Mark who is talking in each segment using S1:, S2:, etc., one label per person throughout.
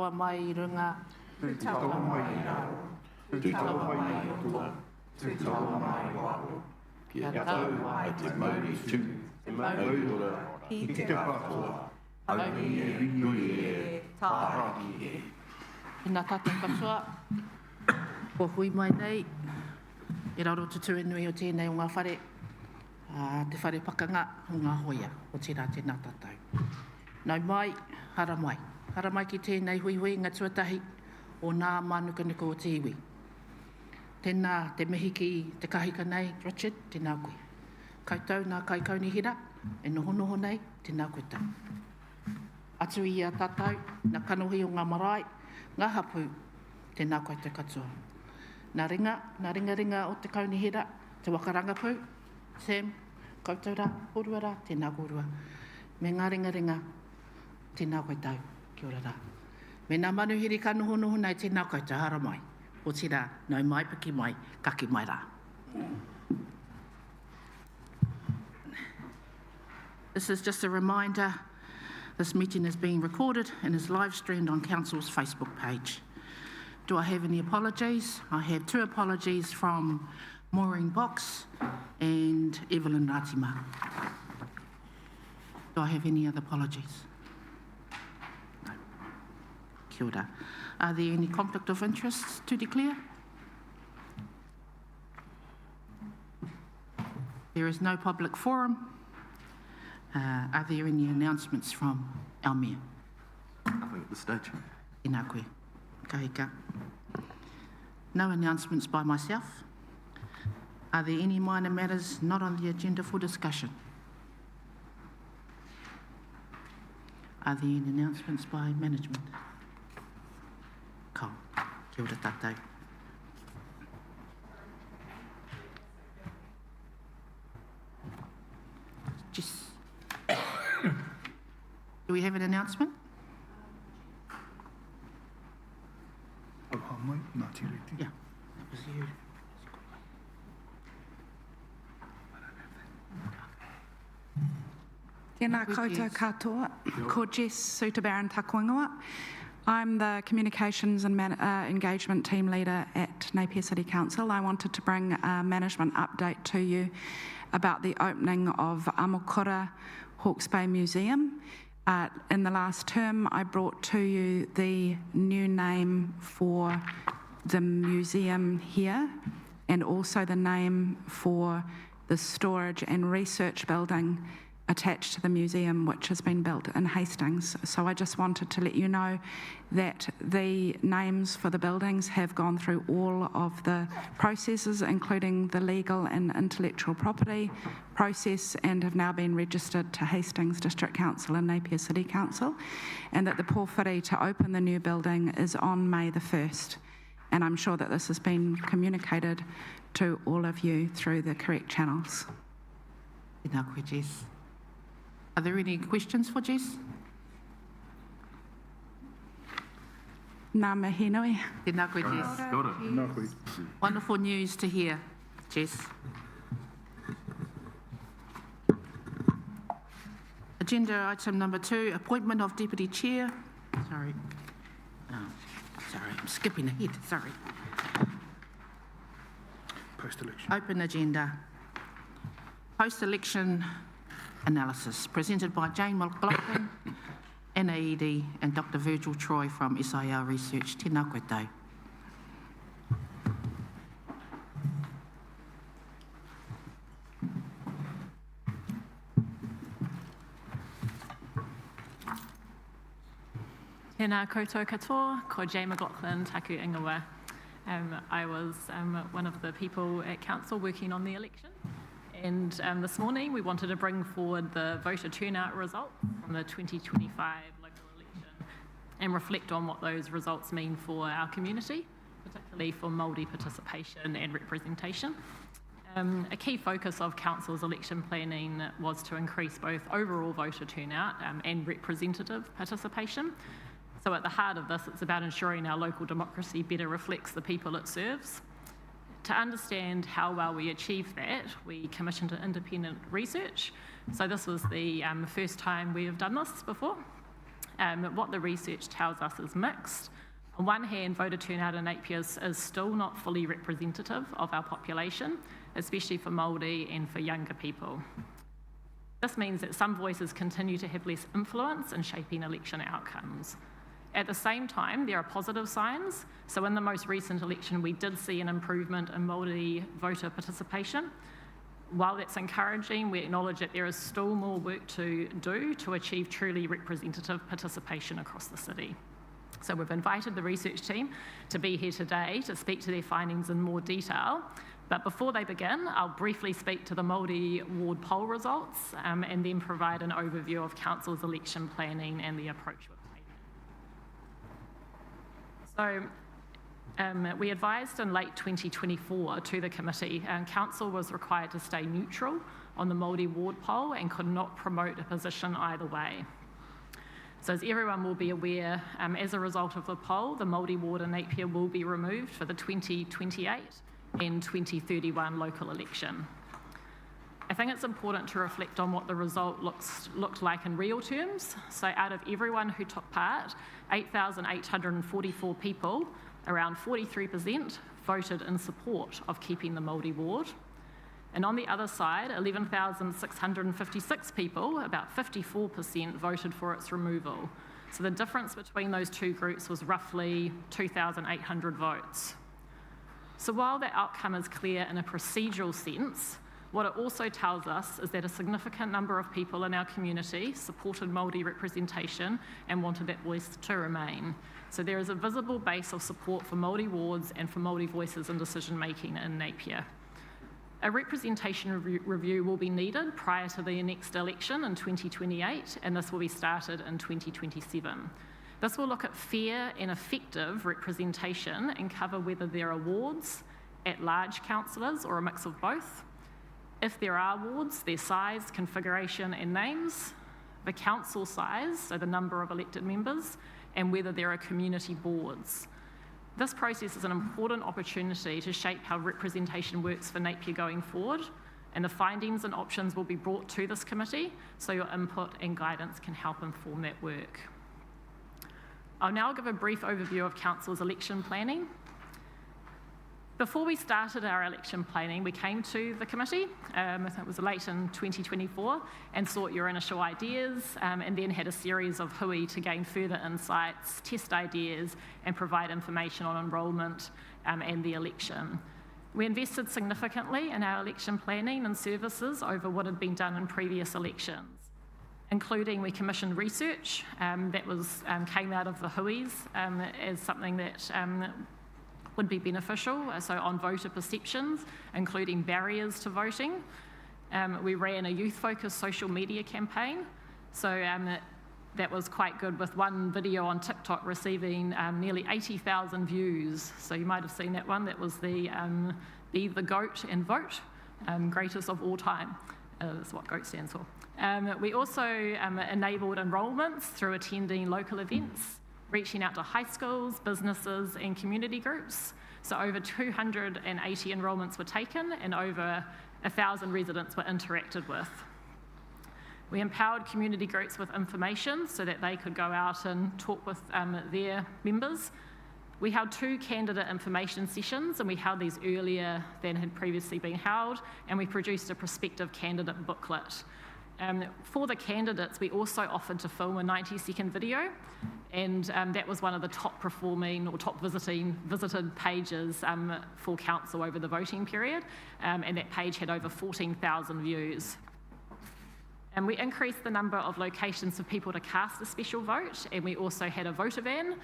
S1: taua mai I runga,
S2: Te taua mai I raro, te taua mai I toa, te taua mai I waho.
S3: Kia tau a te mauri tū, te maura
S2: I te katoa, au e tāhaki e.
S1: Ina tātou katoa, ko hui mai nei, I raro tutu e nui o tēnei o ngā whare, te whare pakanga o ngā hoia, o tērā tēnā tātou. Nau mai, hara mai ki tēnei hui ngā tuatahi o Ngā Mānukanuka o te iwi. Tēnā te mihi ki te kahika nei, Richard, tēnā koe. Koutou nā kai kauni hira, e noho nei, tēnā koe tau. Atu I a tātou, nā kanohi o ngā marae, ngā hapu, tēnā koe te katoa. Nā ringa o te kauni hira, te wakarangapu, Sam, koutou rā, horua rā, tēnā korua. Me ngā ringa, tēnā koe tau, kia ora rā. Me ngā manuhiri ka noho nei, tēnā koutou, hara mai. O tira, nau mai, piki mai, kaki mai rā. This is just a reminder, this meeting is being recorded and is live streamed on Council's Facebook page. Do I have any apologies? I have 2 apologies from Maureen Box and Evelyn Ratima. Do I have any other apologies? No. Kia ora. Are there any conflict of interest to declare? There is no public forum. Are there any announcements from our Mayor?
S3: Nothing at this stage.
S1: Tēnā koe. Kahika. No announcements by myself. Are there any minor matters not on the agenda for discussion? Are there any announcements by management? Ko. Kia ora tātou. Jess. Do we have an announcement? Yeah, that was you.
S4: Tēnā koutou katoa, ko Jess Sutabaran Takuingoa. I'm the Communications and Engagement Team Leader at Napier City Council. I wanted to bring a management update to you about the opening of Amokura Hawke's Bay Museum. In the last term, I brought to you the new name for the museum here and also the name for the storage and research building attached to the museum, which has been built in Hastings. So I just wanted to let you know that the names for the buildings have gone through all of the processes, including the legal and intellectual property process, and have now been registered to Hastings District Council and Napier City Council, and that the pōwhiri to open the new building is on May the 1st. And I'm sure that this has been communicated to all of you through the correct channels.
S1: Tēnā koe, Jess. Are there any questions for Jess?
S4: Ngā mihi nui.
S1: Tēnā koe, Jess. Wonderful news to hear, Jess. Agenda item number 2, appointment of Deputy Chair. Sorry, I'm skipping ahead, sorry.
S2: Post-election.
S1: Open agenda. Post-election analysis, presented by Jane McLaughlin, NAED, and Dr. Virgil Troy from SIR Research. Tēnā koe tau.
S5: Tēnā koutou katoa, ko Jane McLaughlin, taku ingoa. I was one of the people at council working on the election, and this morning we wanted to bring forward the voter turnout results from the 2025 local election and reflect on what those results mean for our community, particularly for Māori participation and representation. A key focus of council's election planning was to increase both overall voter turnout and representative participation. So at the heart of this, it's about ensuring our local democracy better reflects the people it serves. To understand how well we achieved that, we commissioned an independent research. So this was the first time we have done this before. what the research tells us is mixed. On one hand, voter turnout in Napier is still not fully representative of our population, especially for Māori and for younger people. This means that some voices continue to have less influence in shaping election outcomes. At the same time, there are positive signs. So in the most recent election, we did see an improvement in Māori voter participation. While that's encouraging, we acknowledge that there is still more work to do to achieve truly representative participation across the city. So we've invited the research team to be here today to speak to their findings in more detail. But before they begin, I'll briefly speak to the Māori ward poll results and then provide an overview of Council's election planning and the approach we've taken. So we advised in late 2024 to the committee, Council was required to stay neutral on the Māori ward poll and could not promote a position either way. So as everyone will be aware, as a result of the poll, the Māori ward in Napier will be removed for the 2028 and 2031 local election. I think it's important to reflect on what the result looked like in real terms. So out of everyone who took part, 8,844 people, around 43%, voted in support of keeping the Māori ward. And on the other side, 11,656 people, about 54%, voted for its removal. So the difference between those two groups was roughly 2,800 votes. So while the outcome is clear in a procedural sense, what it also tells us is that a significant number of people in our community supported Māori representation and wanted that voice to remain. So there is a visible base of support for Māori wards and for Māori voices in decision-making in Napier. A representation review will be needed prior to the next election in 2028, and this will be started in 2027. This will look at fair and effective representation and cover whether there are wards, at-large councillors, or a mix of both. If there are wards, their size, configuration, and names, the council size, so the number of elected members, and whether there are community boards. This process is an important opportunity to shape how representation works for Napier going forward, and the findings and options will be brought to this committee so your input and guidance can help inform that work. I'll now give a brief overview of Council's election planning. Before we started our election planning, we came to the committee, it was late in 2024, and sought your initial ideas, and then had a series of hui to gain further insights, test ideas, and provide information on enrolment and the election. We invested significantly in our election planning and services over what had been done in previous elections, including we commissioned research that came out of the huis as something that would be beneficial, so on voter perceptions, including barriers to voting. We ran a youth-focused social media campaign, so that was quite good, with one video on TikTok receiving nearly 80,000 views. So you might have seen that one. That was the Be the Goat and Vote, greatest of all time. That's what GOAT stands for. We also enabled enrolments through attending local events, reaching out to high schools, businesses, and community groups. So over 280 enrolments were taken and over 1,000 residents were interacted with. We empowered community groups with information so that they could go out and talk with their members. We held 2 candidate information sessions, and we held these earlier than had previously been held, and we produced a prospective candidate booklet. For the candidates, we also offered to film a 90-second video, and that was one of the top performing or top visited pages for council over the voting period, and that page had over 14,000 views. And we increased the number of locations for people to cast a special vote, and we also had a voter van,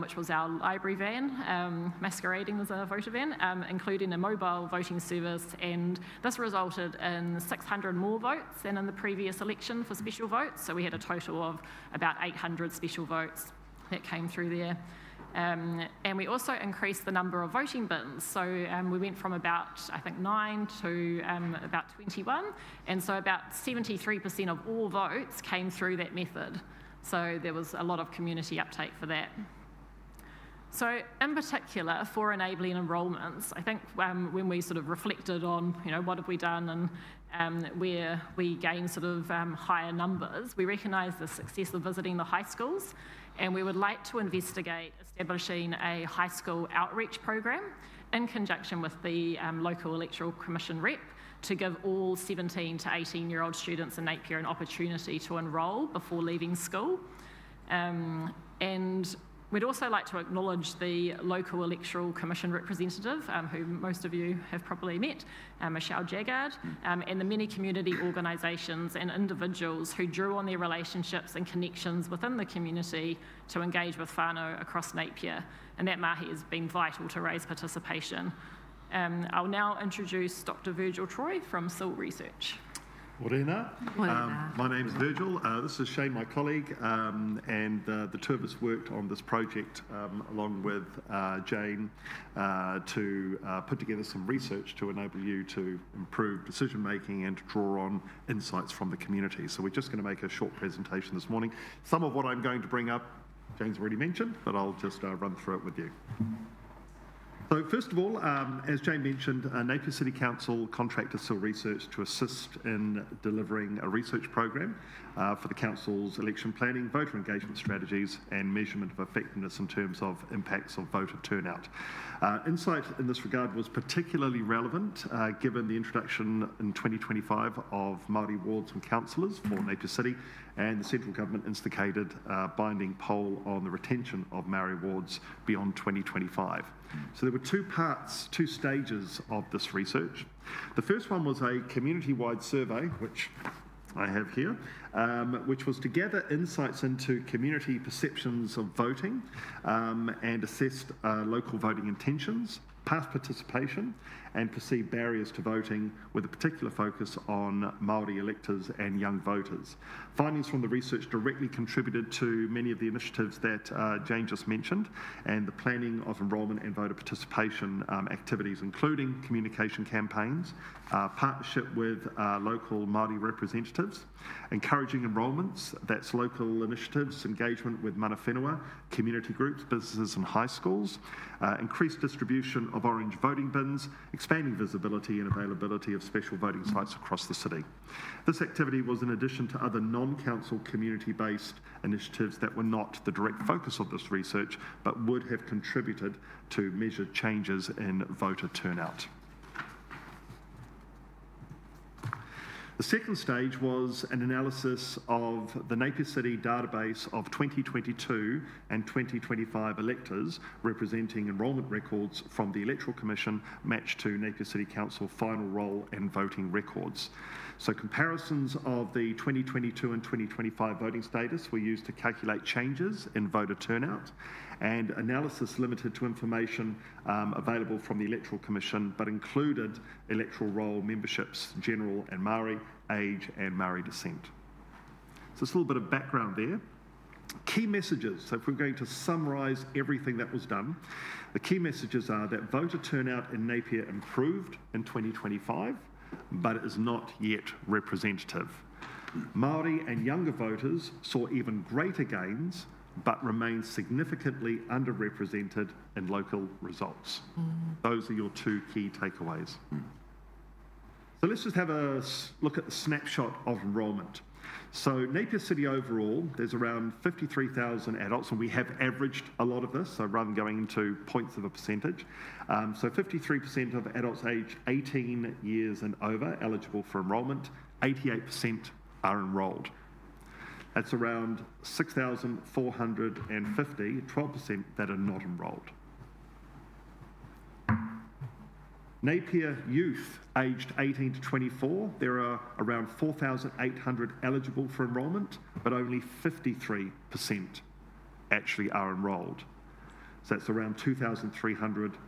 S5: which was our library van, masquerading as a voter van, including a mobile voting service, and this resulted in 600 more votes than in the previous election for special votes, so we had a total of about 800 special votes that came through there. And we also increased the number of voting bins. So we went from about, I think, 9 to about 21. And so about 73% of all votes came through that method. So there was a lot of community uptake for that. So in particular, for enabling enrolments, I think when we sort of reflected on, what have we done and where we gain sort of higher numbers, we recognise the success of visiting the high schools, and we would like to investigate establishing a high school outreach program in conjunction with the local electoral commission rep to give all 17 to 18-year-old students in Napier an opportunity to enrol before leaving school. And we'd also like to acknowledge the local electoral commission representative, who most of you have probably met, Michelle Jaggard, and the many community organisations and individuals who drew on their relationships and connections within the community to engage with whānau across Napier. And that mahi has been vital to raise participation. I'll now introduce Dr. Virgil Troy from SIL Research.
S6: Morena. My name is Virgil. This is Shane, my colleague, and the two of us worked on this project along with Jane to put together some research to enable you to improve decision making and to draw on insights from the community. So we're just going to make a short presentation this morning. Some of what I'm going to bring up, Jane's already mentioned, but I'll just run through it with you. So first of all, as Jane mentioned, Napier City Council contracted SIL Research to assist in delivering a research program for the council's election planning, voter engagement strategies and measurement of effectiveness in terms of impacts of voter turnout. Insight in this regard was particularly relevant given the introduction in 2025 of Māori wards and councillors for Napier City, and the central government instigated a binding poll on the retention of Māori wards beyond 2025. So there were two stages of this research. The first one was a community-wide survey, which I have here, which was to gather insights into community perceptions of voting and assessed local voting intentions, past participation and perceived barriers to voting, with a particular focus on Māori electors and young voters. Findings from the research directly contributed to many of the initiatives that Jane just mentioned, and the planning of enrolment and voter participation activities, including communication campaigns, partnership with local Māori representatives, encouraging enrolments, that's local initiatives, engagement with mana whenua, community groups, businesses and high schools, increased distribution of orange voting bins, expanding visibility and availability of special voting sites across the city. This activity was in addition to other non-council community-based initiatives that were not the direct focus of this research, but would have contributed to measured changes in voter turnout. The second stage was an analysis of the Napier City database of 2022 and 2025 electors representing enrolment records from the Electoral Commission matched to Napier City Council final roll and voting records. So comparisons of the 2022 and 2025 voting status were used to calculate changes in voter turnout, and analysis limited to information available from the Electoral Commission, but included electoral roll memberships, general and Māori, age and Māori descent. So it's a little bit of background there. Key messages, so if we're going to summarise everything that was done, the key messages are that voter turnout in Napier improved in 2025, but it is not yet representative. Māori and younger voters saw even greater gains, but remain significantly underrepresented in local results. Those are your two key takeaways. So let's just have a look at the snapshot of enrolment. So Napier City overall, there's around 53,000 adults, and we have averaged a lot of this, so rather than going into points of a percentage. So 53% of adults aged 18 years and over eligible for enrolment, 88% are enrolled. That's around 6,450, 12% that are not enrolled. Napier youth aged 18 to 24, there are around 4,800 eligible for enrolment, but only 53% actually are enrolled. So that's around 2,300,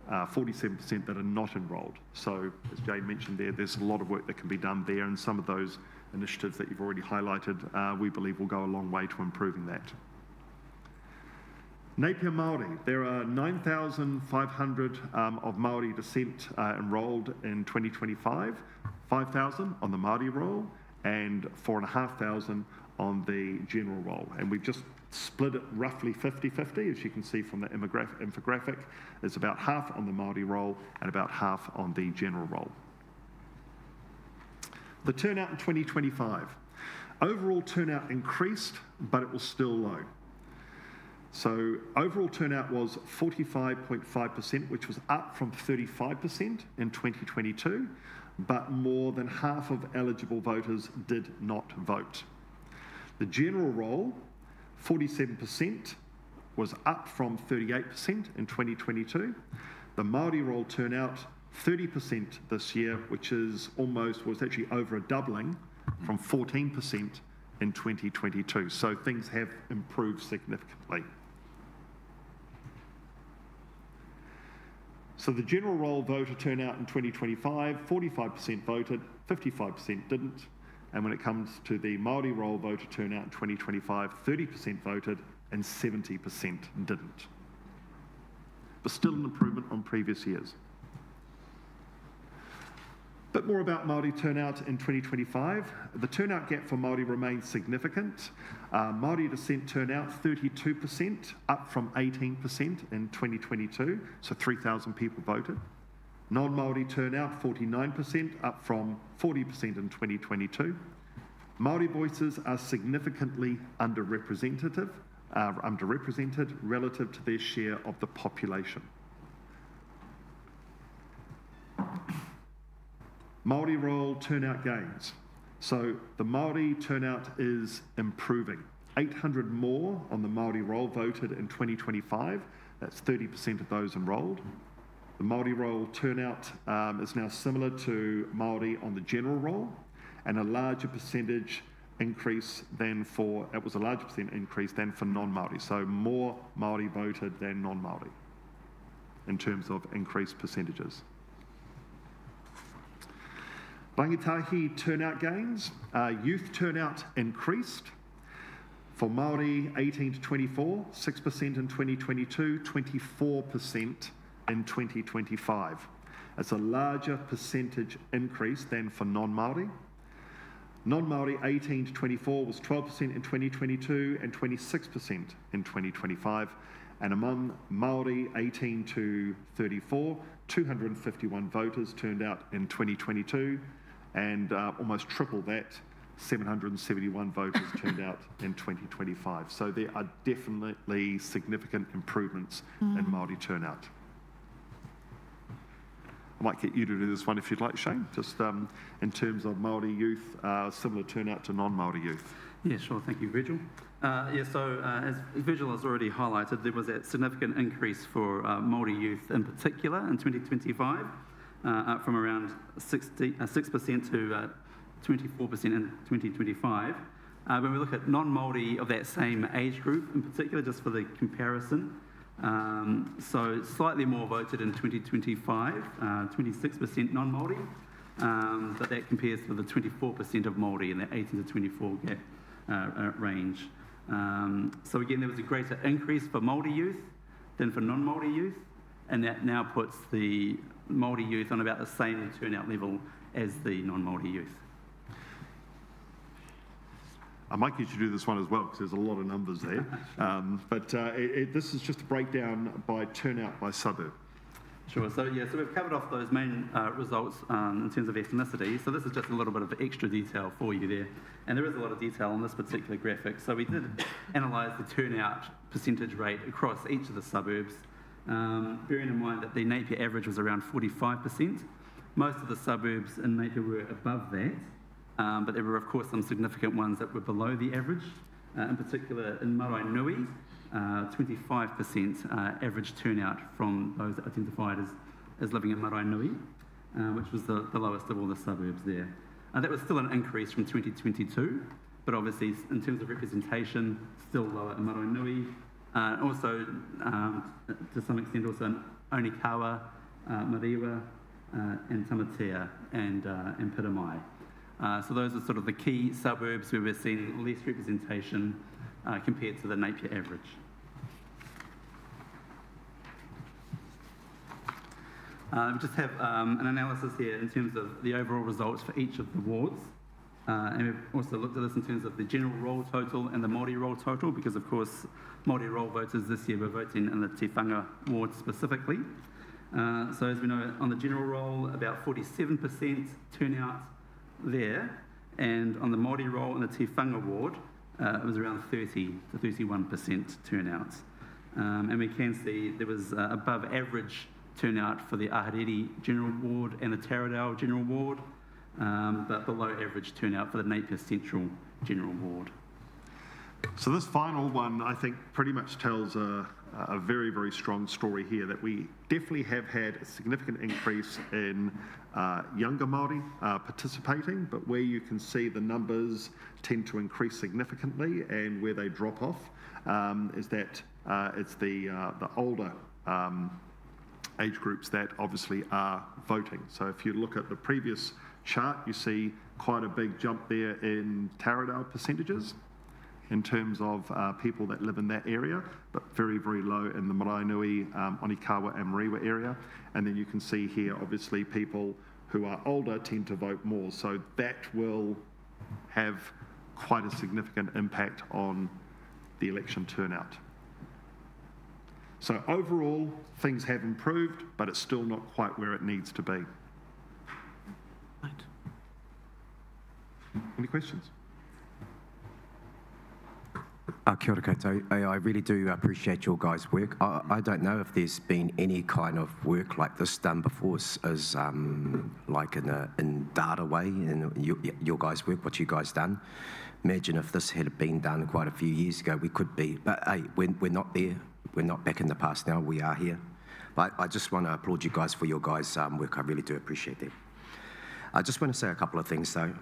S6: 47% that are not enrolled. So as Jane mentioned there, there's a lot of work that can be done there, and some of those initiatives that you've already highlighted, we believe will go a long way to improving that. Napier Māori, there are 9,500 of Māori descent enrolled in 2025, 5,000 on the Māori roll and 4,500 on the general roll. And we've just split it roughly 50-50, as you can see from the infographic. It's about half on the Māori roll and about half on the general roll. The turnout in 2025. Overall turnout increased, but it was still low. So overall turnout was 45.5%, which was up from 35% in 2022, but more than half of eligible voters did not vote. The general roll, 47%, was up from 38% in 2022. The Māori roll turnout, 30% this year, which was actually over a doubling from 14% in 2022. So things have improved significantly. So the general roll voter turnout in 2025, 45% voted, 55% didn't. And when it comes to the Māori roll voter turnout in 2025, 30% voted and 70% didn't. But still an improvement on previous years. A bit more about Māori turnout in 2025. The turnout gap for Māori remains significant. Māori descent turnout, 32%, up from 18% in 2022, so 3,000 people voted. Non-Māori turnout, 49%, up from 40% in 2022. Māori voices are significantly underrepresented relative to their share of the population. Māori roll turnout gains. So the Māori turnout is improving. 800 more on the Māori roll voted in 2025. That's 30% of those enrolled. The Māori roll turnout is now similar to Māori on the general roll, and a larger percentage increase than for, it was a larger percent increase than for non-Māori. So more Māori voted than non-Māori in terms of increased percentages. Rangatahi turnout gains. Youth turnout increased. For Māori 18 to 24, 6% in 2022, 24% in 2025. It's a larger percentage increase than for non-Māori. Non-Māori 18 to 24 was 12% in 2022 and 26% in 2025. And among Māori 18 to 34, 251 voters turned out in 2022, and almost triple that, 771 voters turned out in 2025. So there are definitely significant improvements in Māori turnout. I might get you to do this one if you'd like, Shane, just in terms of Māori youth, similar turnout to non-Māori youth.
S3: Yeah, sure. Thank you, Virgil. As Virgil has already highlighted, there was a significant increase for Māori youth in particular in 2025, up from around 6% to 24% in 2025. When we look at non-Māori of that same age group in particular, just for the comparison, so slightly more voted in 2025, 26% non-Māori, but that compares with the 24% of Māori in that 18 to 24 gap range. So again, there was a greater increase for Māori youth than for non-Māori youth, and that now puts the Māori youth on about the same turnout level as the non-Māori youth.
S6: I might get you to do this one as well, because there's a lot of numbers there. This is just a breakdown by turnout by suburb.
S3: Sure. So we've covered off those main results in terms of ethnicity. So this is just a little bit of extra detail for you there. And there is a lot of detail on this particular graphic. So we did analyse the turnout percentage rate across each of the suburbs, bearing in mind that the Napier average was around 45%. Most of the suburbs in Napier were above that. But there were, of course, some significant ones that were below the average. In particular, in Maraenui, 25% average turnout from those identified as living in Maraenui, which was the lowest of all the suburbs there. That was still an increase from 2022, but obviously, in terms of representation, still lower in Maraenui. Also, to some extent, also in Onikawa, Mariwa, and Tamatea, and Piramai. So those are sort of the key suburbs where we're seeing less representation compared to the Napier average. We just have an analysis here in terms of the overall results for each of the wards. And we've also looked at this in terms of the general roll total and the Māori roll total, because of course Māori roll voters this year were voting in the Te Whanga ward specifically. So as we know, on the general roll, about 47% turnout there, and on the Māori roll in the Te Whanga ward, it was around 30 to 31% turnout. And we can see there was above average turnout for the Ahuriri General Ward and the Taradale General Ward, but below average turnout for the Napier Central General Ward.
S6: So this final one, I think, pretty much tells a very, very strong story here, that we definitely have had a significant increase in younger Māori participating, but where you can see the numbers tend to increase significantly and where they drop off is that it's the older age groups that obviously are voting. So if you look at the previous chart, you see quite a big jump there in Taradale percentages in terms of people that live in that area, but very, very low in the Maraenui, Onikawa and Mariwa area. And then you can see here, obviously, people who are older tend to vote more. So that will have quite a significant impact on the election turnout. So overall, things have improved, but it's still not quite where it needs to be.
S1: Right.
S6: Any questions?
S7: Kia ora koutou. I really do appreciate your guys' work. I don't know if there's been any kind of work like this done before, as like in data way, in your guys' work, what you guys done. Imagine if this had been done quite a few years ago, we could be. But hey, we're not there. We're not back in the past now. We are here. But I just want to applaud you guys for your guys' work. I really do appreciate that. I just want to say a couple of things though.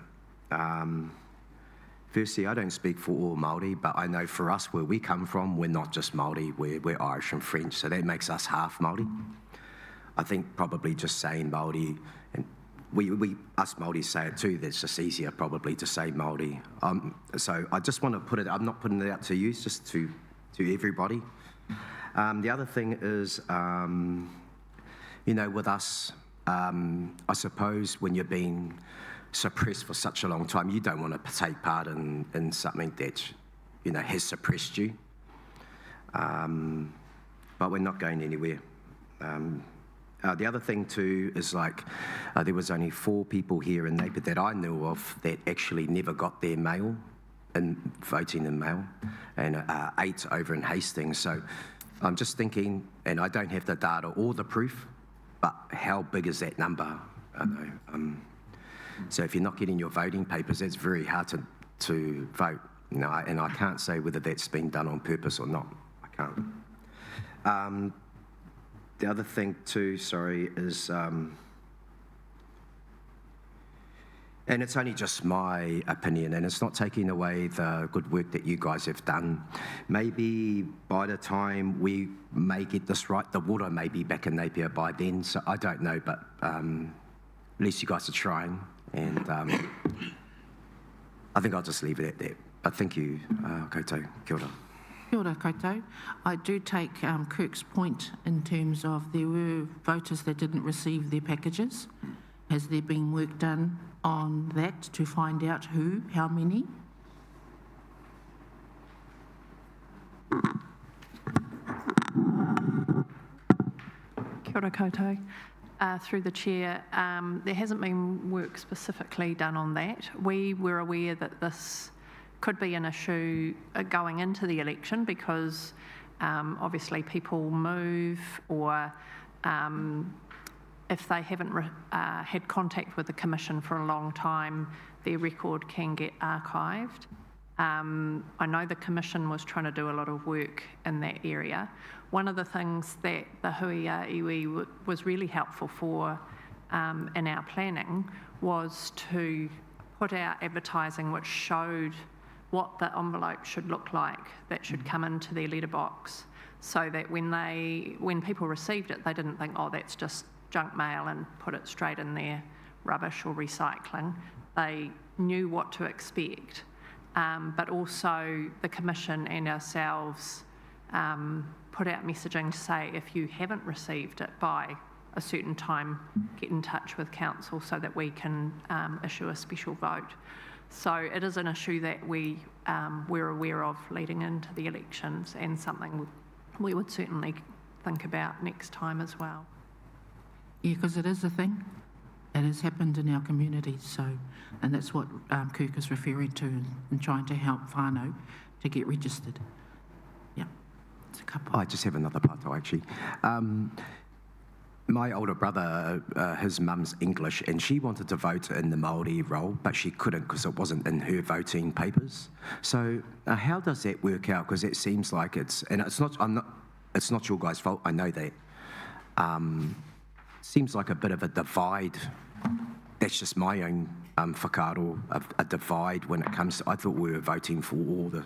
S7: Firstly, I don't speak for all Māori, but I know for us, where we come from, we're not just Māori, we're Irish and French, so that makes us half Māori. I think probably just saying Māori, and us Māori say it too, that's just easier probably to say Māori. So I just want to put it, I'm not putting it out to you, just to everybody. The other thing is, you know, with us, I suppose when you're being suppressed for such a long time, you don't want to take part in something that, you know, has suppressed you. But we're not going anywhere. The other thing too is like, there was only 4 people here in Napier that I knew of that actually never got their mail, and voting in mail, and 8 over in Hastings. So I'm just thinking, and I don't have the data or the proof, but how big is that number? I don't know. So if you're not getting your voting papers, that's very hard to vote. You know, and I can't say whether that's been done on purpose or not. I can't. The other thing too, sorry, is, and it's only just my opinion, and it's not taking away the good work that you guys have done. Maybe by the time we may get this right, the water may be back in Napier by then, so I don't know, but at least you guys are trying. And I think I'll just leave it at that. But thank you, koutou. Kia ora.
S1: Kia ora koutou. I do take Kirk's point in terms of there were voters that didn't receive their packages. Has there been work done on that to find out who, how many?
S8: Kia ora koutou. Through the chair, there hasn't been work specifically done on that. We were aware that this could be an issue going into the election because obviously people move, or if they haven't had contact with the Commission for a long time, their record can get archived. I know the Commission was trying to do a lot of work in that area. One of the things that the Hui a Iwi was really helpful for in our planning was to put out advertising which showed what the envelope should look like that should come into their letterbox, so that when people received it, they didn't think, oh, that's just junk mail, and put it straight in their rubbish or recycling. They knew what to expect. But also the Commission and ourselves put out messaging to say, if you haven't received it by a certain time, get in touch with Council so that we can issue a special vote. So it is an issue that we're aware of leading into the elections, and something we would certainly think about next time as well.
S1: Yeah, because it is a thing. It has happened in our communities, so, and that's what Kirk is referring to in trying to help whānau to get registered. Yeah, it's a couple.
S7: I just have another pātau, actually. My older brother, his mum's English, and she wanted to vote in the Māori role, but she couldn't because it wasn't in her voting papers. So how does that work out? Because it seems like it's not your guys' fault, I know that. Seems like a bit of a divide. That's just my own whakaaro, a divide when it comes to, I thought we were voting for all the,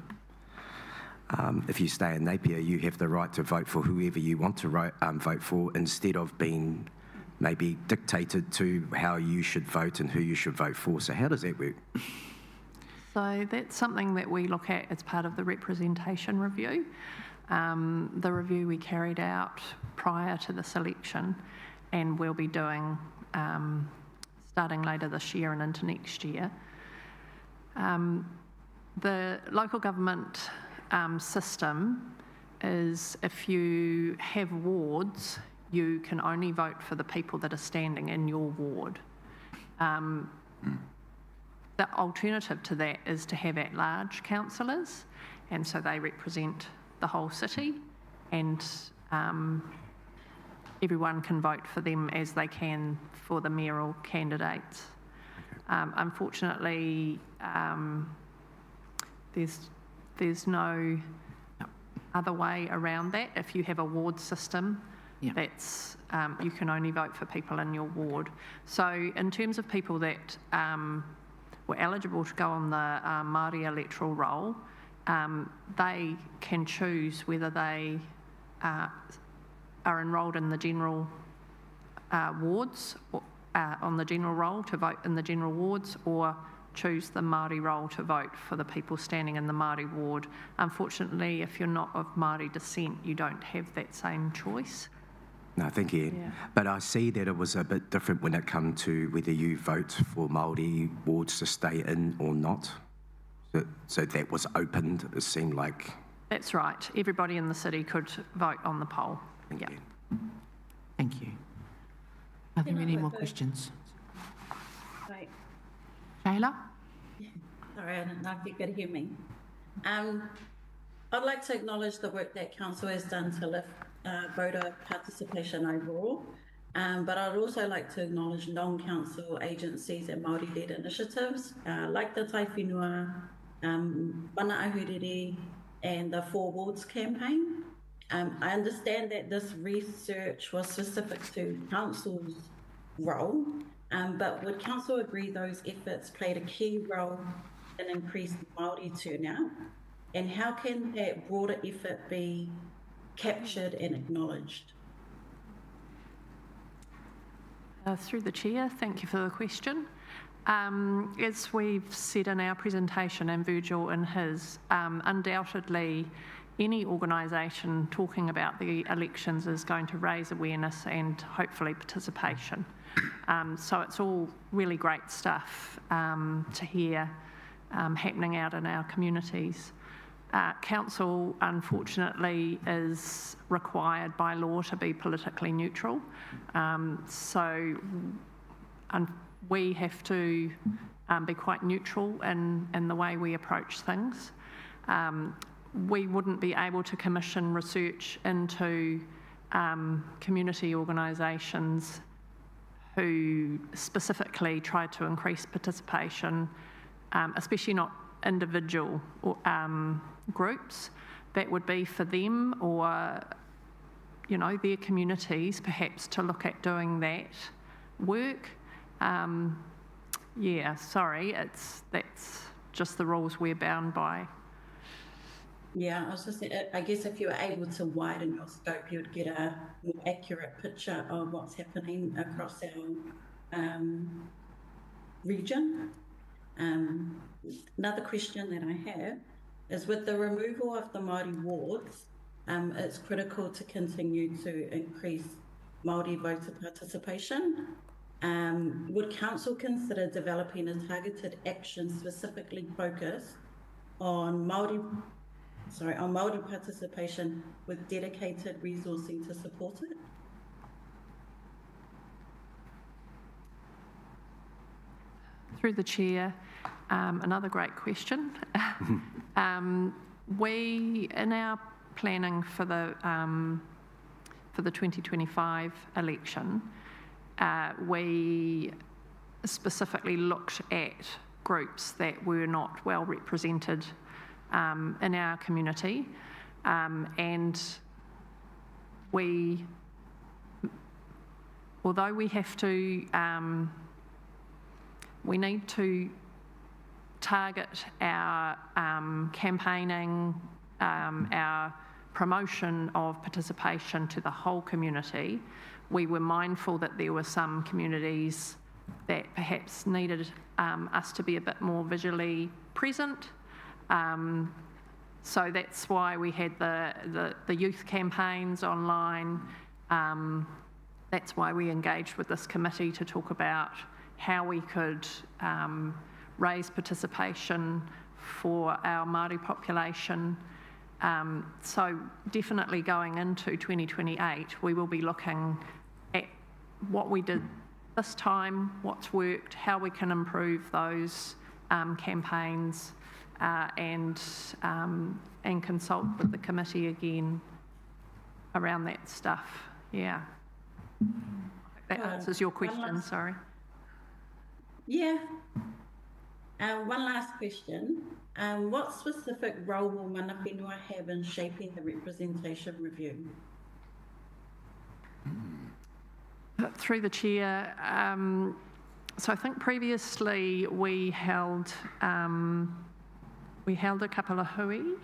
S7: if you stay in Napier, you have the right to vote for whoever you want to vote for, instead of being maybe dictated to how you should vote and who you should vote for. So how does that work?
S8: So that's something that we look at as part of the representation review. The review we carried out prior to this election, and we'll be doing starting later this year and into next year. The local government system is, if you have wards, you can only vote for the people that are standing in your ward. The alternative to that is to have at-large councillors, and so they represent the whole city, and everyone can vote for them as they can for the mayoral candidates. Unfortunately, there's no other way around that. If you have a ward system, that's you can only vote for people in your ward. So in terms of people that were eligible to go on the Māori electoral roll, they can choose whether they are enrolled in the general wards, or, on the general roll to vote in the general wards, or choose the Māori roll to vote for the people standing in the Māori ward. Unfortunately, if you're not of Māori descent, you don't have that same choice.
S7: No, thank you. Yeah. But I see that it was a bit different when it came to whether you vote for Māori wards to stay in or not. So that was opened, it seemed like. That's
S8: right. Everybody in the city could vote on the poll.
S7: Thank you.
S1: Thank you. Are there any more questions?
S9: Right.
S1: Shayla?
S9: Sorry, I don't know if you could hear me. I'd like to acknowledge the work that Council has done to lift voter participation overall, but I'd also like to acknowledge non-council agencies and Māori-led initiatives like the Tai Whenua, Mana Ahuriri, and the 4 Wards campaign. I understand that this research was specific to Council's role, but would Council agree those efforts played a key role in increased Māori turnout? And how can that broader effort be captured and acknowledged?
S8: Through the Chair, thank you for the question. As we've said in our presentation, and Virgil in his, undoubtedly any organisation talking about the elections is going to raise awareness and hopefully participation. So it's all really great stuff to hear happening out in our communities. Council, unfortunately, is required by law to be politically neutral. So we have to be quite neutral in the way we approach things. We wouldn't be able to commission research into community organisations who specifically try to increase participation, especially not individual groups. That would be for them or, you know, their communities perhaps to look at doing that work. Yeah, sorry, that's just the rules we're bound by.
S9: Yeah, I was just saying, I guess if you were able to widen your scope, you would get a more accurate picture of what's happening across our region. Another question that I have is, with the removal of the Māori wards, it's critical to continue to increase Māori voter participation. would council consider developing a targeted action specifically focused on Māori participation with dedicated resourcing to support it?
S8: Through the chair, another great question. We, in our planning for the 2025 election, we specifically looked at groups that were not well represented in our community, and although we have to, we need to target our campaigning, our promotion of participation to the whole community. We were mindful that there were some communities that perhaps needed us to be a bit more visually present. So that's why we had the youth campaigns online. That's why we engaged with this committee to talk about how we could raise participation for our Māori population. So definitely going into 2028, we will be looking at what we did this time, what's worked, how we can improve those campaigns, and consult with the committee again around that stuff. Yeah. That answers your question, sorry.
S9: Yeah. One last question. What specific role will mana whenua have in shaping the representation review?
S8: Through the chair, so I think previously we held a couple of hui,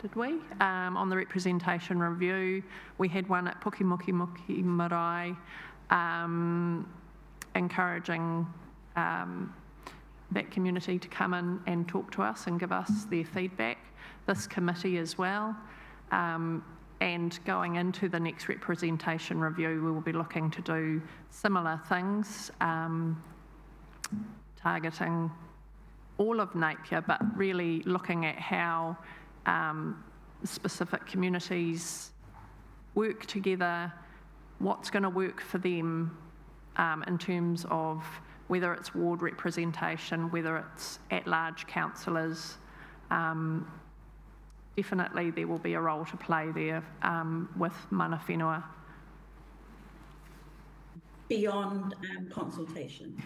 S8: did we? On the representation review. We had one at Pukemukimuki Marae, encouraging that community to come in and talk to us and give us their feedback. This committee as well. And going into the next representation review, we will be looking to do similar things, targeting all of Napier, but really looking at how specific communities work together, what's going to work for them in terms of whether it's ward representation, whether it's at-large councillors. Definitely there will be a role to play there with mana whenua.
S9: Beyond consultation?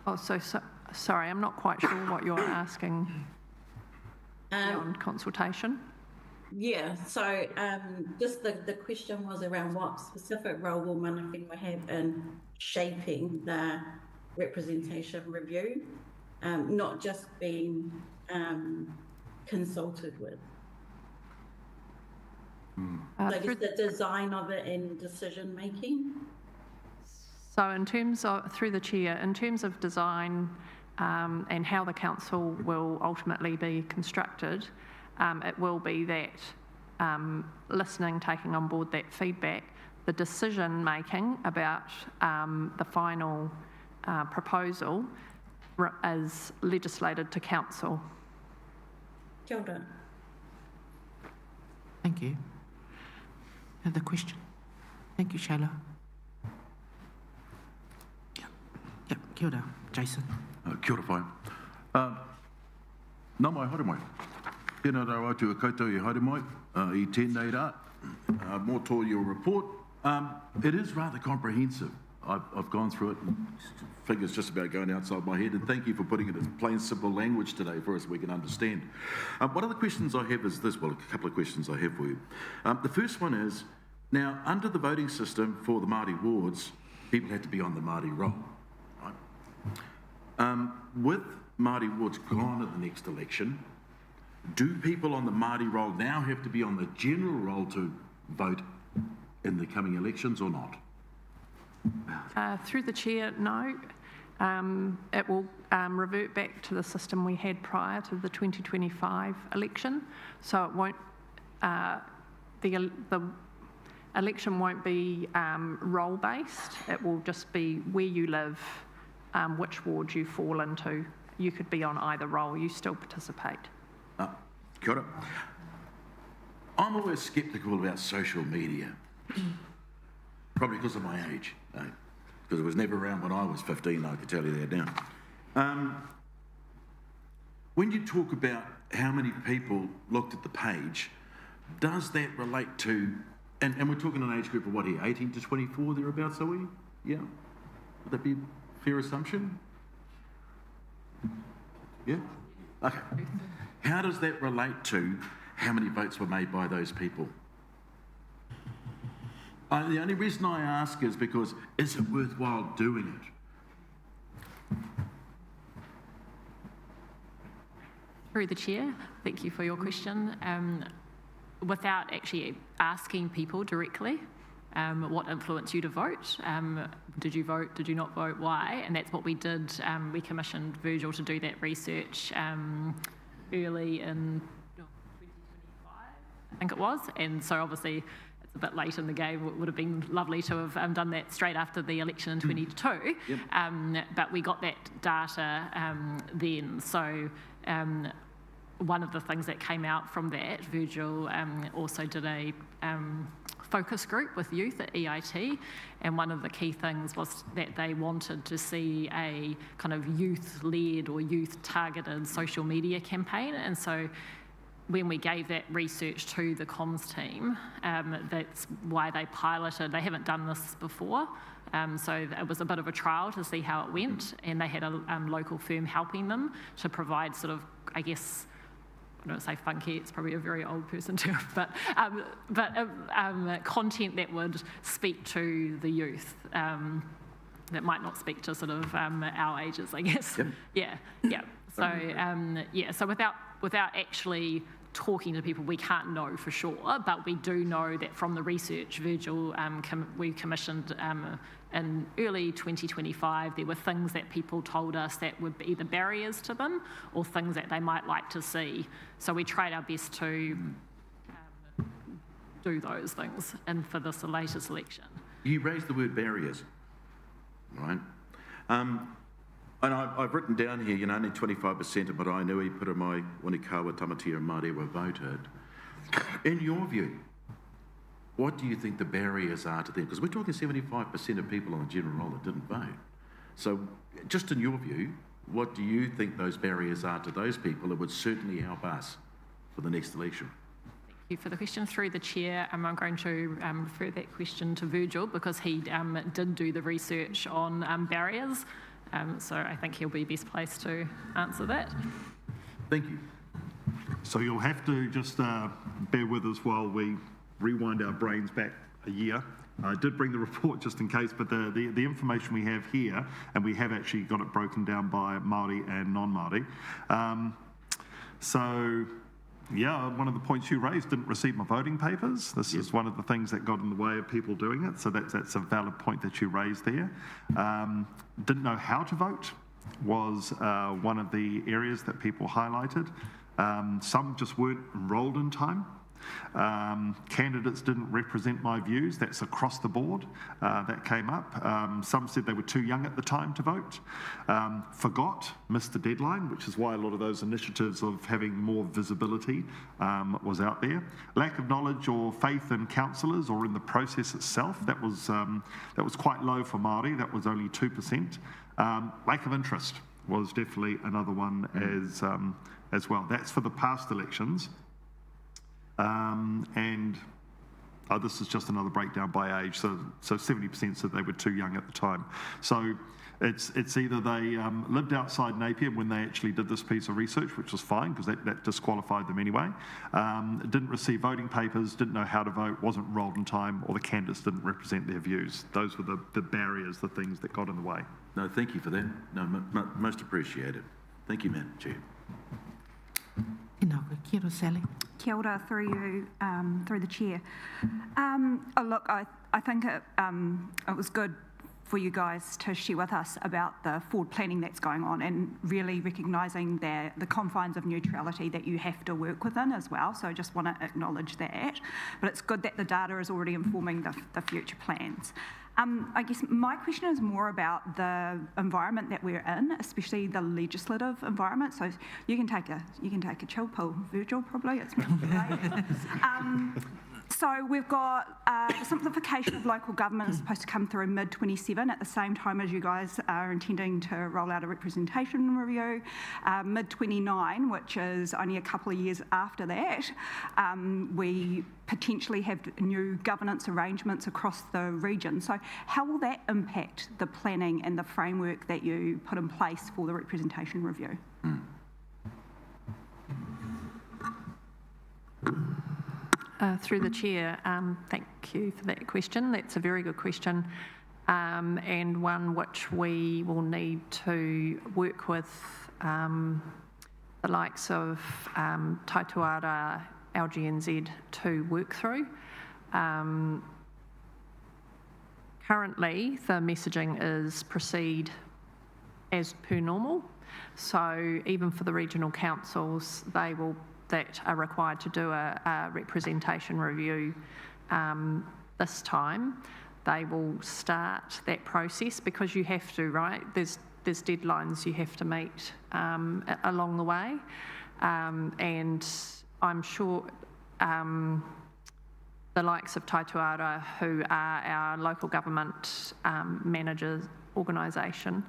S8: Oh, sorry, I'm not quite sure what you're asking. Beyond consultation?
S9: Yeah, so just the question was around what specific role will mana whenua have in shaping the representation review, not just being consulted with. So just the design of it and decision making.
S8: So in terms of, through the chair, in terms of design and how the council will ultimately be constructed, it will be that listening, taking on board that feedback, the decision making about the final proposal is legislated to council.
S9: Kia ora.
S1: Thank you. Another question. Thank you, Shayla. Yep, kia ora, Jason.
S2: Kia ora whai. Nā mai haere mai. Tēnā rau atu a koutou I haere mai, I tēnei rā. Mō tō your report. It is rather comprehensive. I've gone through it, and figures just about going outside my head, and thank you for putting it in plain, simple language today for us we can understand. One of the questions I have is this, well, a couple of questions I have for you. The first one is, now, under the voting system for the Māori wards, people had to be on the Māori roll, right? With Māori wards gone at the next election, do people on the Māori roll now have to be on the general roll to vote in the coming elections or not?
S8: Through the chair, no. It will revert back to the system we had prior to the 2025 election, so it won't. The election won't be role-based. It will just be where you live, which ward you fall into. You could be on either role, you still participate.
S2: Kia ora. I'm always sceptical about social media, probably because of my age, because it was never around when I was 15, I can tell you that now. When you talk about how many people looked at the page, does that relate to, and we're talking an age group of what here, 18 to 24, thereabouts, are we? Yeah? Would that be a fair assumption? Yeah? Okay. How does that relate to how many votes were made by those people? The only reason I ask is because, is it worthwhile doing it?
S5: Through the chair, thank you for your question. Without actually asking people directly what influenced you to vote, did you vote, did you not vote, why? And that's what we did. We commissioned Virgil to do that research early in 2025, I think it was. And so obviously it's a bit late in the game. It would have been lovely to have done that straight after the election in 22. Yep. But we got that data then. So one of the things that came out from that, Virgil also did a focus group with youth at EIT, and one of the key things was that they wanted to see a kind of youth-led or youth-targeted social media campaign. And so when we gave that research to the comms team, that's why they piloted. They haven't done this before, so it was a bit of a trial to see how it went, and they had a local firm helping them to provide sort of, I guess, I don't say funky, it's probably a very old person term, but content that would speak to the youth, that might not speak to sort of our ages, I guess. Yep. Yeah. So without actually talking to people, we can't know for sure, but we do know that from the research, Virgil, we commissioned in early 2025, there were things that people told us that would be either barriers to them or things that they might like to see. So we tried our best to do those things and for this latest election.
S2: You raised the word barriers, right? And I've written down here, only 25% of Maraenui, Puramai, Wanikawa, Tamatea and Māori were voted. In your view, what do you think the barriers are to them? Because we're talking 75% of people on the general roll that didn't vote. So just in your view, what do you think those barriers are to those people that would certainly help us for the next election?
S5: Thank you for the question. Through the chair, I'm going to refer that question to Virgil because he did do the research on barriers. So I think he'll be best placed to answer that.
S2: Thank you.
S6: So you'll have to just bear with us while we rewind our brains back a year. I did bring the report just in case, but the information we have here, and we have actually got it broken down by Māori and non-Māori. One of the points you raised, didn't receive my voting papers. This is one of the things that got in the way of people doing it, so that's a valid point that you raised there. Didn't know how to vote was one of the areas that people highlighted. Some just weren't enrolled in time. Candidates didn't represent my views. That's across the board. That came up. Some said they were too young at the time to vote. Missed the deadline, which is why a lot of those initiatives of having more visibility was out there. Lack of knowledge or faith in councillors or in the process itself. That was quite low for Māori. That was only 2%. Lack of interest was definitely another one as well. That's for the past elections. This is just another breakdown by age. So 70% said they were too young at the time. So it's either they lived outside Napier when they actually did this piece of research, which was fine because that disqualified them anyway. Didn't receive voting papers, didn't know how to vote, wasn't enrolled in time, or the candidates didn't represent their views. Those were the barriers, the things that got in the way.
S2: No, thank you for that. No, most appreciated. Thank you, Madam Chair.
S1: Kia ora, Sally.
S10: Kia ora, through you, through the chair. I think it was good for you guys to share with us about the forward planning that's going on and really recognising the confines of neutrality that you have to work within as well. So I just want to acknowledge that. But it's good that the data is already informing the future plans. I guess my question is more about the environment that we're in, especially the legislative environment. So you can take a chill pill, Virgil, probably. It's much late. So we've got the simplification of local government is supposed to come through mid-27 at the same time as you guys are intending to roll out a representation review. Mid-29, which is only a couple of years after that, we potentially have new governance arrangements across the region. So how will that impact the planning and the framework that you put in place for the representation review?
S8: Through the chair, thank you for that question. That's a very good question, and one which we will need to work with the likes of Taituara, LGNZ to work through. Currently, the messaging is proceed as per normal. So even for the regional councils, that are required to do a representation review this time, they will start that process because you have to, right? There's deadlines you have to meet along the way, and I'm sure the likes of Taituara, who are our local government managers organisation,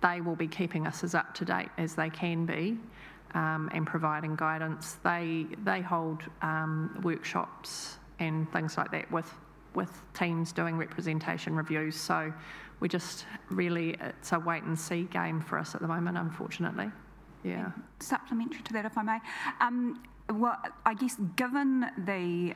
S8: they will be keeping us as up to date as they can be. And providing guidance. They hold workshops and things like that with teams doing representation reviews. So we just really, it's a wait and see game for us at the moment, unfortunately. Yeah.
S10: Supplementary to that, if I may. Well, I guess given the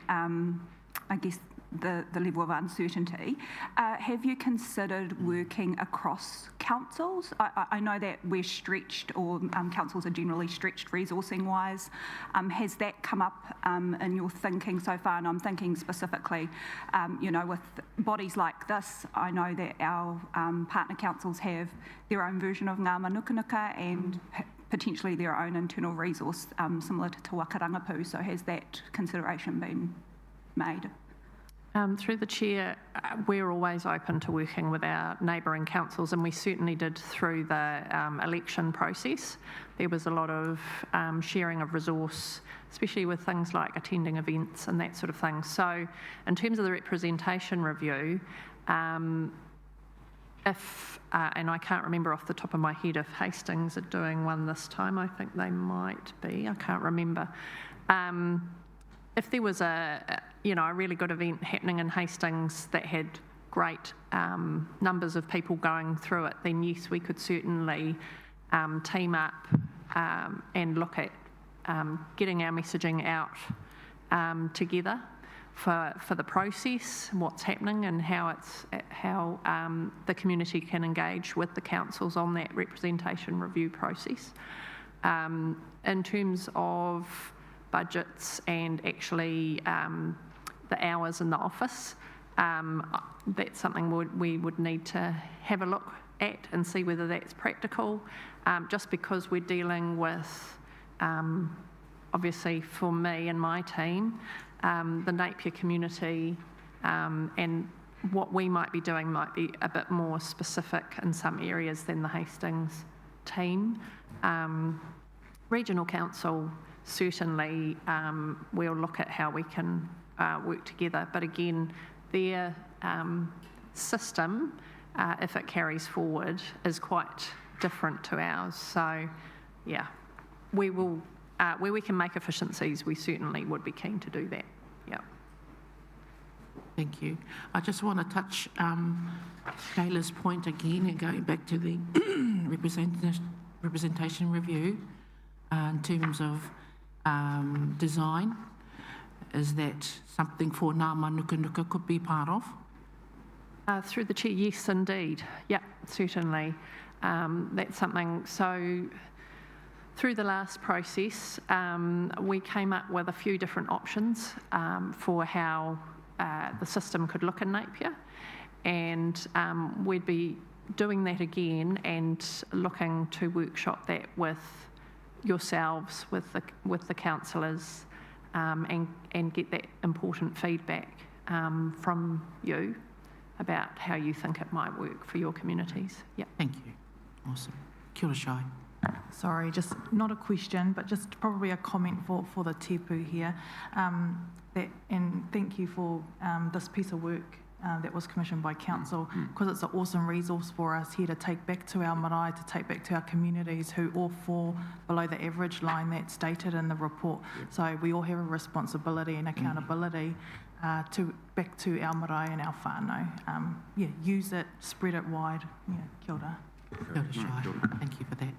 S10: level of uncertainty, have you considered working across councils? I know that we're stretched, or councils are generally stretched resourcing-wise. Has that come up in your thinking so far? And I'm thinking specifically, with bodies like this, I know that our partner councils have their own version of Ngā Mānukanuka and potentially their own internal resource similar to Te Waka Rangapu. So has that consideration been made?
S8: Through the chair, we're always open to working with our neighbouring councils, and we certainly did through the election process. There was a lot of sharing of resource, especially with things like attending events and that sort of thing. So in terms of the representation review, and I can't remember off the top of my head if Hastings are doing one this time. I think they might be. I can't remember. If there was a really good event happening in Hastings that had great numbers of people going through it, then yes, we could certainly team up and look at getting our messaging out together for the process, what's happening, and how the community can engage with the councils on that representation review process. In terms of budgets and actually the hours in the office, that's something we would need to have a look at and see whether that's practical, just because we're dealing with, obviously for me and my team, the Napier community, and what we might be doing might be a bit more specific in some areas than the Hastings team. Regional Council, certainly we'll look at how we can work together, but again, their system, if it carries forward, is quite different to ours. So, yeah, we will, where we can make efficiencies, we certainly would be keen to do that. Yeah.
S1: Thank you. I just want to touch Kayla's point again and going back to the representation review in terms of design. Is that something for Ngā Mānukanuka could be part of?
S8: Through the chair, yes, indeed. Yeah, certainly. That's something. So through the last process, we came up with a few different options for how the system could look in Napier. And we'd be doing that again and looking to workshop that with yourselves, with the councillors, and get that important feedback from you about how you think it might work for your communities. Yeah.
S1: Thank you. Awesome. Kia ora, Shai.
S11: Sorry, just not a question, but just probably a comment for the tepu here. And thank you for this piece of work that was commissioned by council, because it's an awesome resource for us here to take back to our marae, to take back to our communities who all fall below the average line that's stated in the report. So we all have a responsibility and accountability back to our marae and our whānau. Use it, spread it wide. Kia ora.
S1: Kia ora, Shai. Thank you for that.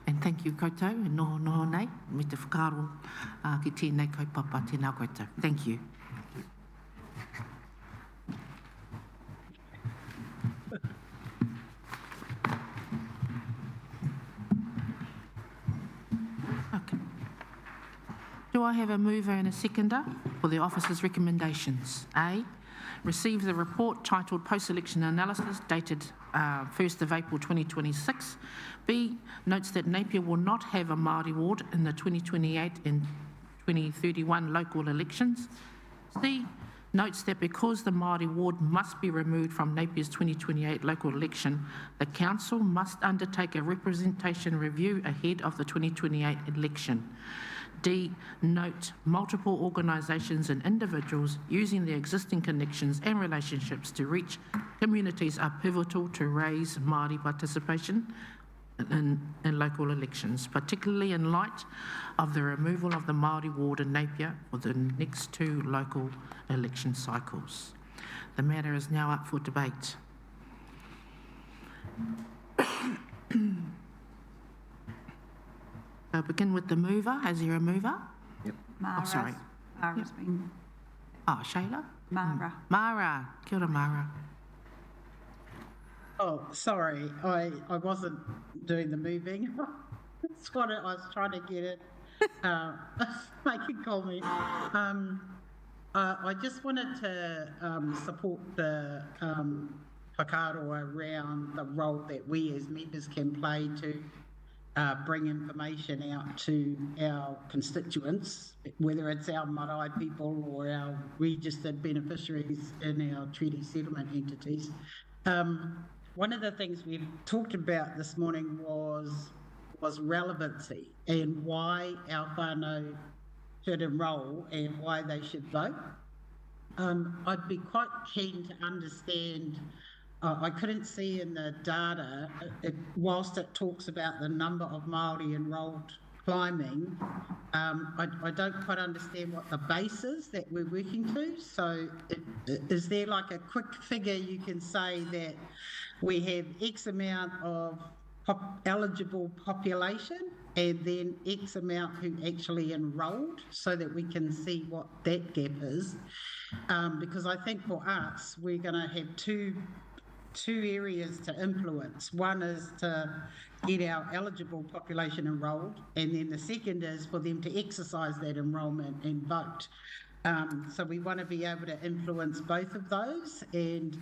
S1: And thank you koutou, e noho nei, me te whakaro ki tēnei kaupapa tēnā koutou. Thank you. Okay. Do I have a mover and a seconder for the officer's recommendations? A, receive the report titled Post-Election Analysis dated 1st of April 2026. B, notes that Napier will not have a Māori ward in the 2028 and 2031 local elections. C, notes that because the Māori ward must be removed from Napier's 2028 local election, the council must undertake a representation review ahead of the 2028 election. D, note multiple organisations and individuals using their existing connections and relationships to reach communities are pivotal to raise Māori participation in local elections, particularly in light of the removal of the Māori ward in Napier for the next 2 local election cycles. The matter is now up for debate. I'll begin with the mover. Is there a mover?
S7: Yep.
S4: Mara's,
S1: sorry.
S4: Mara's been...
S1: Oh, Shayla?
S4: Mara.
S1: Mara. Kia ora, Mara.
S12: Oh, sorry, I wasn't doing the moving. That's what I was trying to get it. Make it call me. I just wanted to support the whakaaro around the role that we as members can play to bring information out to our constituents, whether it's our marae people or our registered beneficiaries in our treaty settlement entities. One of the things we've talked about this morning was relevancy and why our whānau should enrol and why they should vote. I'd be quite keen to understand. I couldn't see in the data, whilst it talks about the number of Māori enrolled climbing, I don't quite understand what the base is that we're working to. So is there like a quick figure you can say that we have X amount of eligible population and then X amount who actually enrolled, so that we can see what that gap is? Because I think for us, we're going to have two areas to influence. One is to get our eligible population enrolled, and then the second is for them to exercise that enrolment and vote. So we want to be able to influence both of those. And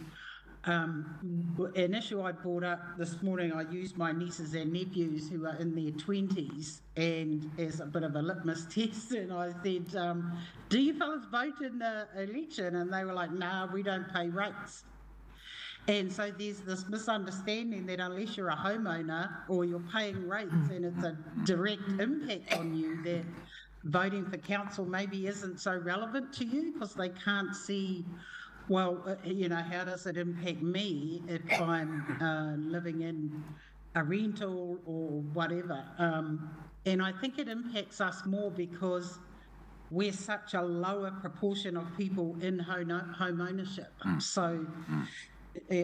S12: an issue I brought up this morning, I used my nieces and nephews who are in their 20s and as a bit of a litmus test, and I said, do you fellas vote in the election? And they were like, nah, we don't pay rates. And so there's this misunderstanding that unless you're a homeowner or you're paying rates and it's a direct impact on you, that voting for council maybe isn't so relevant to you, because they can't see, well, you know, how does it impact me if I'm living in a rental or whatever? And I think it impacts us more because we're such a lower proportion of people in home ownership. So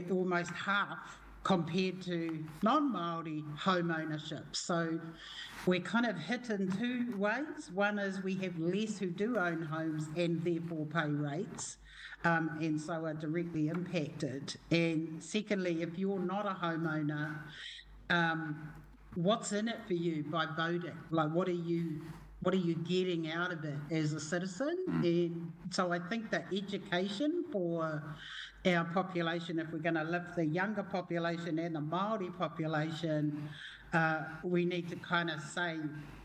S12: almost half compared to non-Māori home ownership. So we're kind of hit in two ways. One is we have less who do own homes and therefore pay rates, and so are directly impacted. And secondly, if you're not a homeowner, what's in it for you by voting? Like, what are you what are you getting out of it as a citizen? And so I think that education for our population, if we're going to lift the younger population and the Māori population, we need to kind of say,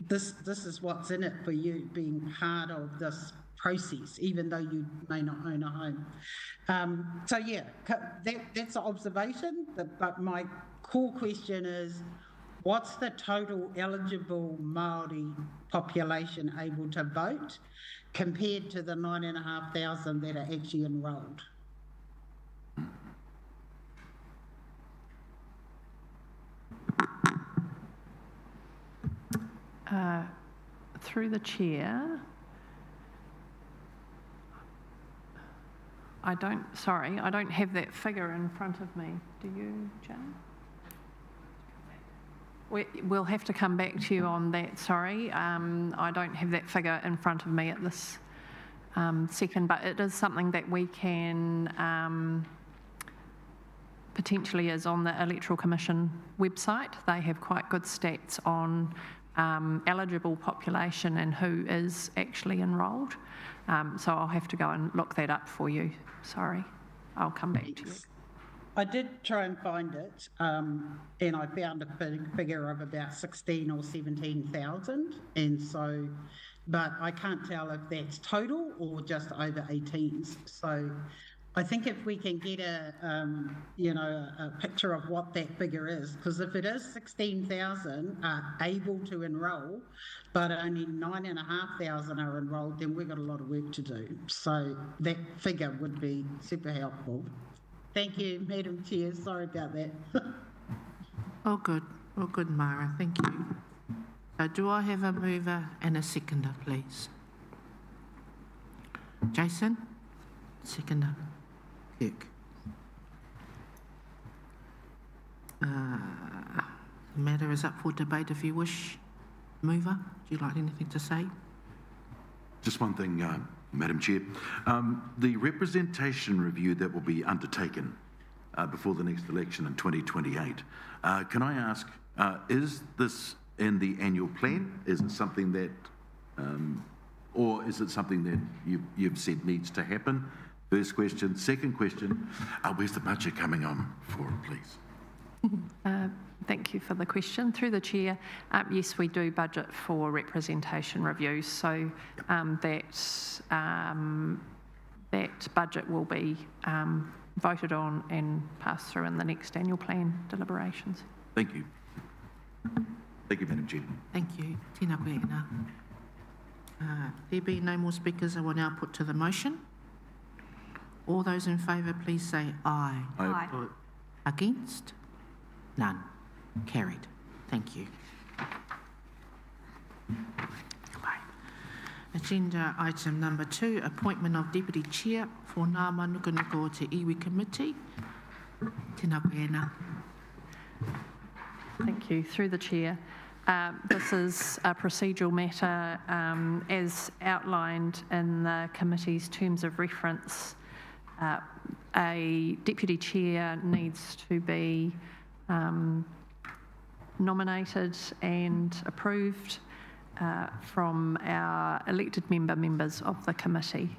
S12: this is what's in it for you being part of this process, even though you may not own a home. So yeah, that's an observation, but my core question is, what's the total eligible Māori population able to vote compared to the 9,500 that are actually enrolled?
S8: Through the chair, I don't have that figure in front of me. Do you, Jane? We'll have to come back to you on that, sorry. I don't have that figure in front of me at this second, but it is something that we can potentially is on the Electoral Commission website. They have quite good stats on eligible population and who is actually enrolled. So I'll have to go and look that up for you. Sorry, I'll come back to you.
S12: I did try and find it, and I found a figure of about 16 or 17,000, and so, but I can't tell if that's total or just over 18s. So I think if we can get a picture of what that figure is, because if it is 16,000 are able to enrol, but only 9,500 are enrolled, then we've got a lot of work to do. So that figure would be super helpful. Thank you, Madam Chair. Sorry about that.
S1: All good, Mara. Thank you. Do I have a mover and a seconder, please? Jason, seconder. Kirk. The matter is up for debate if you wish. Mover, do you like anything to say?
S2: Just one thing, Madam Chair. The representation review that will be undertaken before the next election in 2028, can I ask, is this in the annual plan? Is it something that, or is it something that you've said needs to happen? First question. Second question, where's the budget coming on for, please?
S8: Thank you for the question. Through the chair, yes, we do budget for representation reviews, so that budget will be voted on and passed through in the next annual plan deliberations.
S2: Thank you. Thank you, Madam Chair.
S1: Thank you. Tēnā koe ina. There being no more speakers, I will now put to the motion. All those in favour, please say aye.
S10: Aye.
S1: Against? None. Carried. Thank you. Goodbye. Agenda item number 2, appointment of Deputy Chair for Ngā Mānukanuka o Te Iwi Committee. Tēnā koe ina.
S8: Thank you. Through the chair. This is a procedural matter as outlined in the committee's terms of reference. A deputy chair needs to be nominated and approved from our elected members of the committee.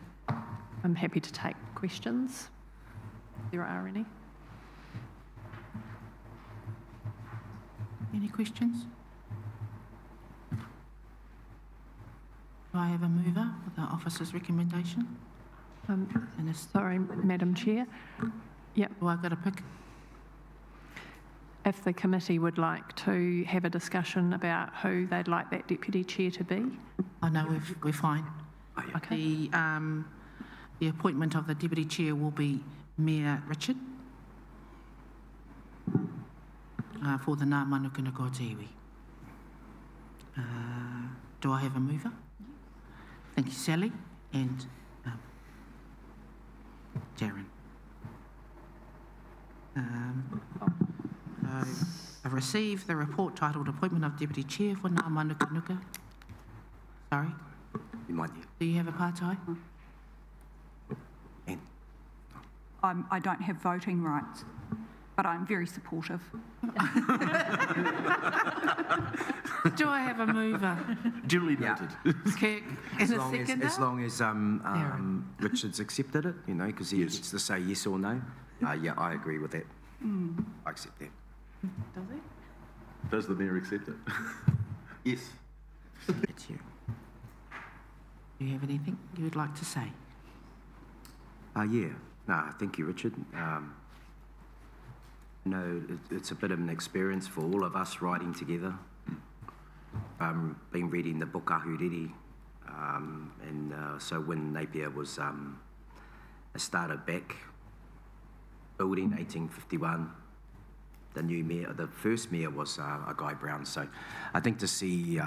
S8: I'm happy to take questions if there are any.
S1: Any questions? Do I have a mover with the officer's recommendation?
S8: Sorry, Madam Chair. Yep.
S1: Do I got to pick?
S8: If the committee would like to have a discussion about who they'd like that deputy chair to be.
S1: Oh no, we're fine.
S8: Okay.
S1: The appointment of the deputy chair will be Mayor Richard for the Ngā Mānukanuka o Te Iwi. Do I have a mover? Thank you, Sally and Darren. I've received the report titled Appointment of Deputy Chair for Ngā Mānukanuka. Sorry?
S7: You might.
S1: Do you have a partai?
S10: I don't have voting rights, but I'm very supportive.
S1: Do I have a mover?
S2: Duly noted.
S1: Kirk, and a seconder?
S7: As long as Richard's accepted it, you know, because he gets to say yes or no. Yeah, I agree with that. I accept that.
S1: Does he?
S2: Does the mayor accept it? Yes.
S1: It's you. Do you have anything you would like to say?
S7: Yeah. No, thank you, Richard. It's a bit of an experience for all of us riding together. Been reading the book Ahuriri, so when Napier was started back building 1851, the first mayor was a Guy Brown. So I think to see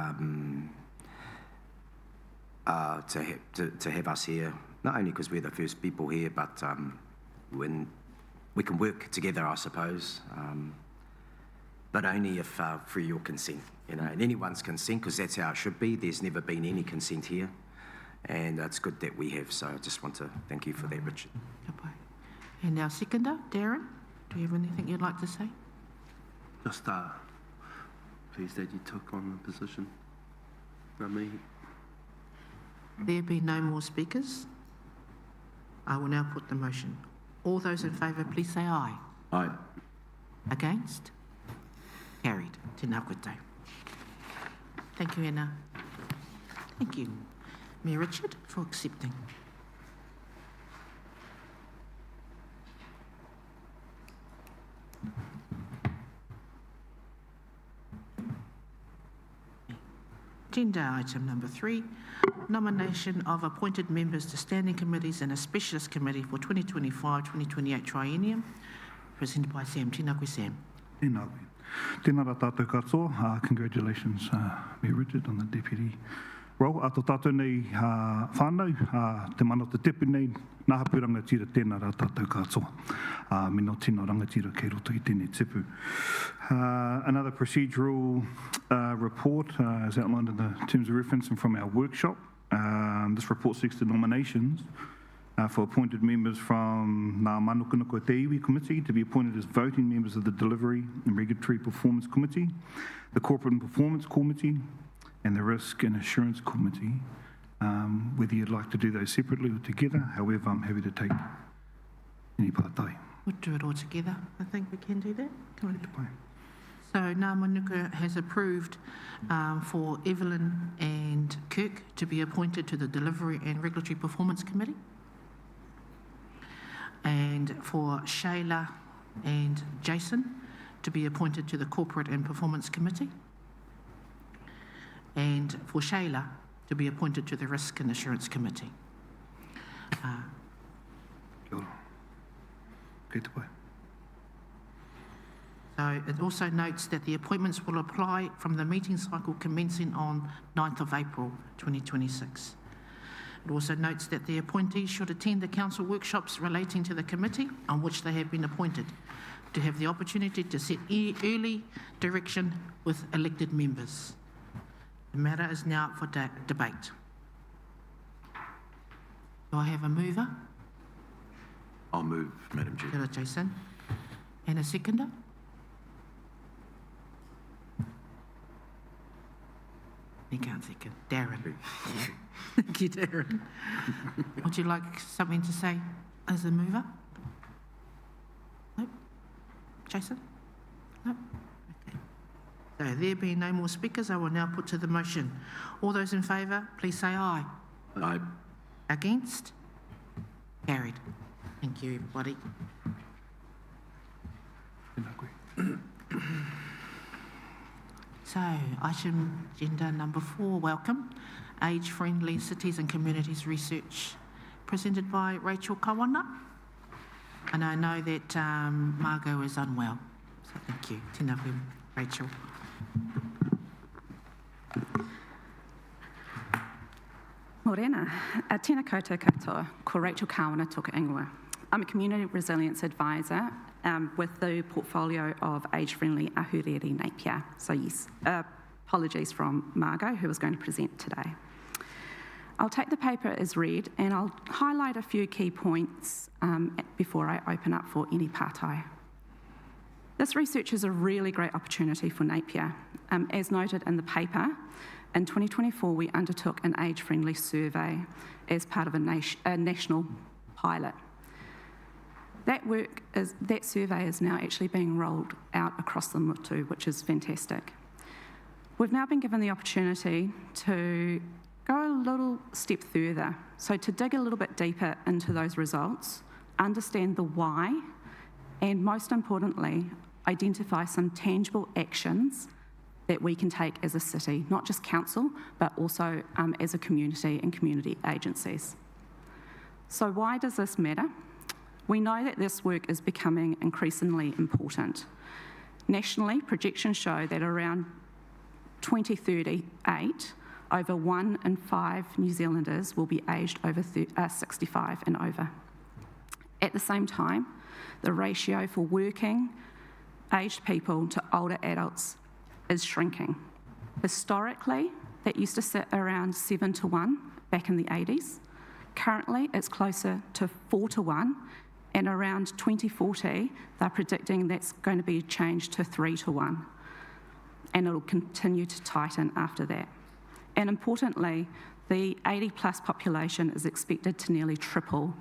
S7: to have us here, not only because we're the first people here, but when we can work together, I suppose, but only if through your consent, you know, and anyone's consent, because that's how it should be. There's never been any consent here, and it's good that we have. So I just want to thank you for that, Richard.
S1: Goodbye. And our seconder, Darren, do you have anything you'd like to say?
S13: Just pleased that you took on the position.
S1: There be no more speakers. I will now put the motion. All those in favour, please say aye.
S2: Aye.
S1: Against? Carried. Tēnā koutou. Thank you, Anna. Thank you, Mayor Richard, for accepting. Agenda item number 3, nomination of appointed members to standing committees and a specialist committee for 2025-2028 triennium, presented by Sam. Tēnā koe, Sam.
S14: Tēnā koe. Tēnā rā tātou katoa. Congratulations, Mayor Richard, on the deputy role. Ato tātou nei whānau, te mana te tepu nei, nā hapu rangatira tēnā rā tātou katoa. Me no tino rangatira kei roto I tēnei tepu. Another procedural report, as outlined in the terms of reference and from our workshop. This report seeks the nominations for appointed members from Ngā Mānukanuka Te Iwi Committee to be appointed as voting members of the Delivery and Regulatory Performance Committee, the Corporate and Performance Committee, and the Risk and Assurance Committee. Whether you'd like to do those separately or together, however, I'm happy to take any partai.
S1: We'll do it all together. I think we can do that. So Ngā Mānuka has approved for Evelyn and Kirk to be appointed to the Delivery and Regulatory Performance Committee, and for Shayla and Jason to be appointed to the Corporate and Performance Committee, and for Shayla to be appointed to the Risk and Assurance Committee. So it also notes that the appointments will apply from the meeting cycle commencing on 9th of April 2026. It also notes that the appointees should attend the council workshops relating to the committee on which they have been appointed to have the opportunity to set early direction with elected members. The matter is now up for debate. Do I have a mover?
S2: I'll move, Madam Chair.
S1: Hello, Jason. And a seconder? You can't second. Darren. Thank you, Darren. Would you like something to say as a mover? Nope. Jason? Nope. Okay. So there being no more speakers, I will now put to the motion. All those in favour, please say aye.
S2: Aye.
S1: Against? Carried. Thank you, everybody. So, item agenda number 4, welcome. Age-friendly cities and communities research, presented by Rachel Kawana. And I know that Margot is unwell, so thank you. Tēnā koe, Rachel.
S15: Morena, tēnā koutou katoa, ko Rachel Kawana toka ingoa. I'm a community resilience advisor with the portfolio of age-friendly Ahuriri Napier. So yes, apologies from Margot, who was going to present today. I'll take the paper as read and I'll highlight a few key points before I open up for any partai. This research is a really great opportunity for Napier. As noted in the paper, in 2024 we undertook an age-friendly survey as part of a national pilot. That survey is now actually being rolled out across the Motu, which is fantastic. We've now been given the opportunity to go a little step further, so to dig a little bit deeper into those results, understand the why, and most importantly, identify some tangible actions that we can take as a city, not just council, but also as a community and community agencies. So why does this matter? We know that this work is becoming increasingly important. Nationally, projections show that around 2038, over 1 in 5 New Zealanders will be aged over 65 and over. At the same time, the ratio for working aged people to older adults is shrinking. Historically, that used to sit around 7 to 1 back in the 80s. Currently, it's closer to 4 to 1, and around 2040, they're predicting that's going to be changed to 3 to 1, and it'll continue to tighten after that. And importantly, the 80 plus population is expected to nearly triple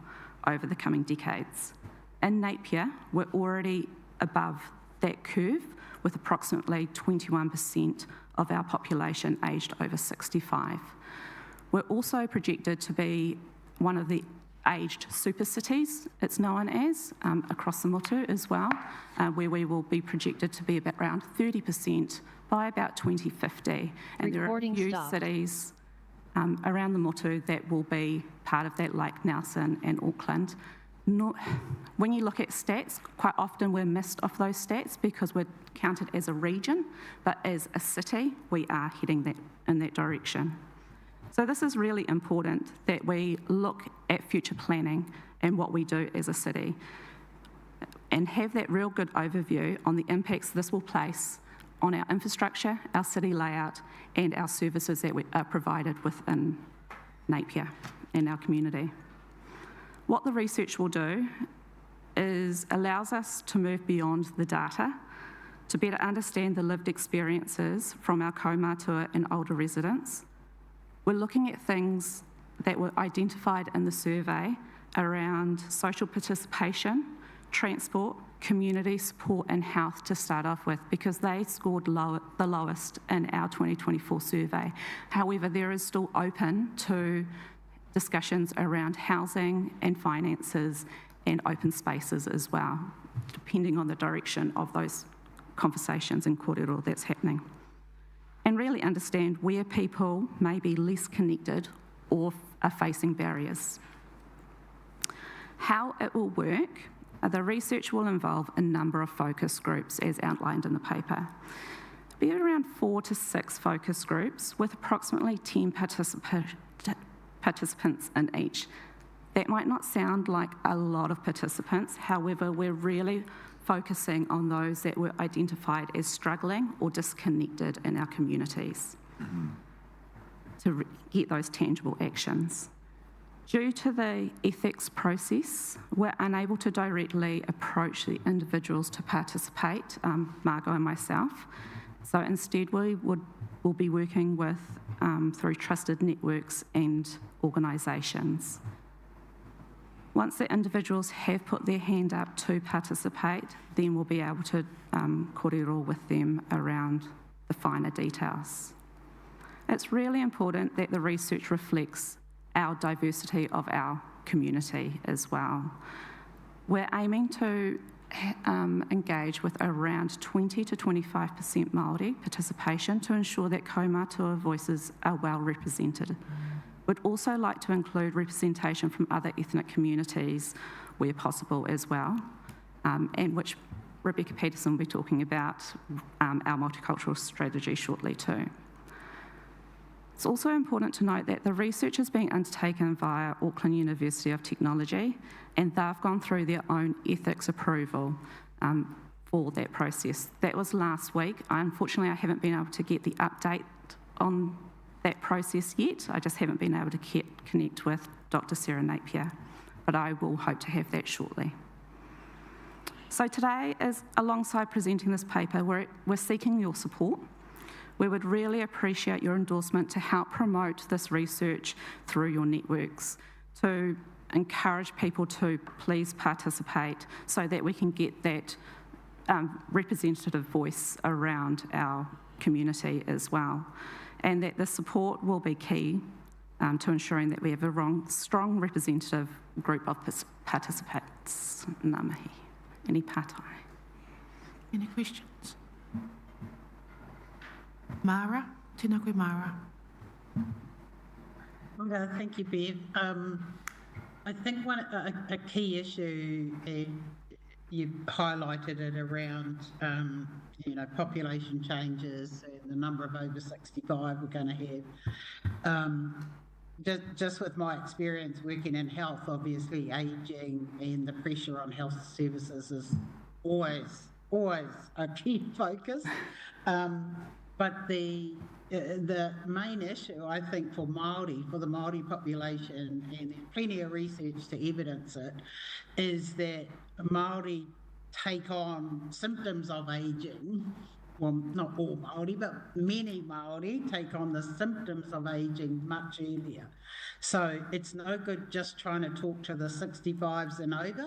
S15: over the coming decades. In Napier, we're already above that curve, with approximately 21% of our population aged over 65. We're also projected to be one of the aged super cities, it's known as, across the Motu as well, where we will be projected to be around 30% by about 2050. And there are a few cities around the Motu that will be part of that, like Nelson and Auckland. When you look at stats, quite often we're missed off those stats because we're counted as a region, but as a city, we are heading in that direction. So this is really important that we look at future planning and what we do as a city and have that real good overview on the impacts this will place on our infrastructure, our city layout, and our services that are provided within Napier and our community. What the research will do is allows us to move beyond the data to better understand the lived experiences from our kaumātua and older residents. We're looking at things that were identified in the survey around social participation, transport, community support and health to start off with, because they scored the lowest in our 2024 survey. However, there is still open to discussions around housing and finances and open spaces as well, depending on the direction of those conversations and kōrero that's happening. And really understand where people may be less connected or are facing barriers. How it will work, the research will involve a number of focus groups as outlined in the paper. Be around 4 to 6 focus groups with approximately 10 participants in each. That might not sound like a lot of participants, however, we're really focusing on those that were identified as struggling or disconnected in our communities to get those tangible actions. Due to the ethics process, we're unable to directly approach the individuals to participate, Margot and myself. So instead we'll be working with through trusted networks and organisations. Once the individuals have put their hand up to participate, then we'll be able to kōrero with them around the finer details. It's really important that the research reflects our diversity of our community as well. We're aiming to engage with around 20 to 25% Māori participation to ensure that kaumātua voices are well represented. We'd also like to include representation from other ethnic communities where possible as well, and which Rebecca Peterson will be talking about our multicultural strategy shortly too. It's also important to note that the research is being undertaken via Auckland University of Technology, and they've gone through their own ethics approval for that process. That was last week. Unfortunately, I haven't been able to get the update on that process yet. I just haven't been able to connect with Dr. Sarah Napier, but I will hope to have that shortly. So today, alongside presenting this paper, we're seeking your support. We would really appreciate your endorsement to help promote this research through your networks, to encourage people to please participate so that we can get that representative voice around our community as well, and that the support will be key to ensuring that we have a strong representative group of participants. Ngā mihi. Any pātai?
S1: Any questions? Mara? Tēnā koe, Mara.
S12: Thank you, Bev. I think a key issue, you've highlighted it around, population changes and the number of over 65 we're going to have. Just with my experience working in health, obviously ageing and the pressure on health services is always a key focus. But the main issue, I think, for the Māori population, and there's plenty of research to evidence it, is that Māori take on symptoms of ageing. Well, not all Māori, but many Māori take on the symptoms of ageing much earlier. So it's no good just trying to talk to the 65s and over.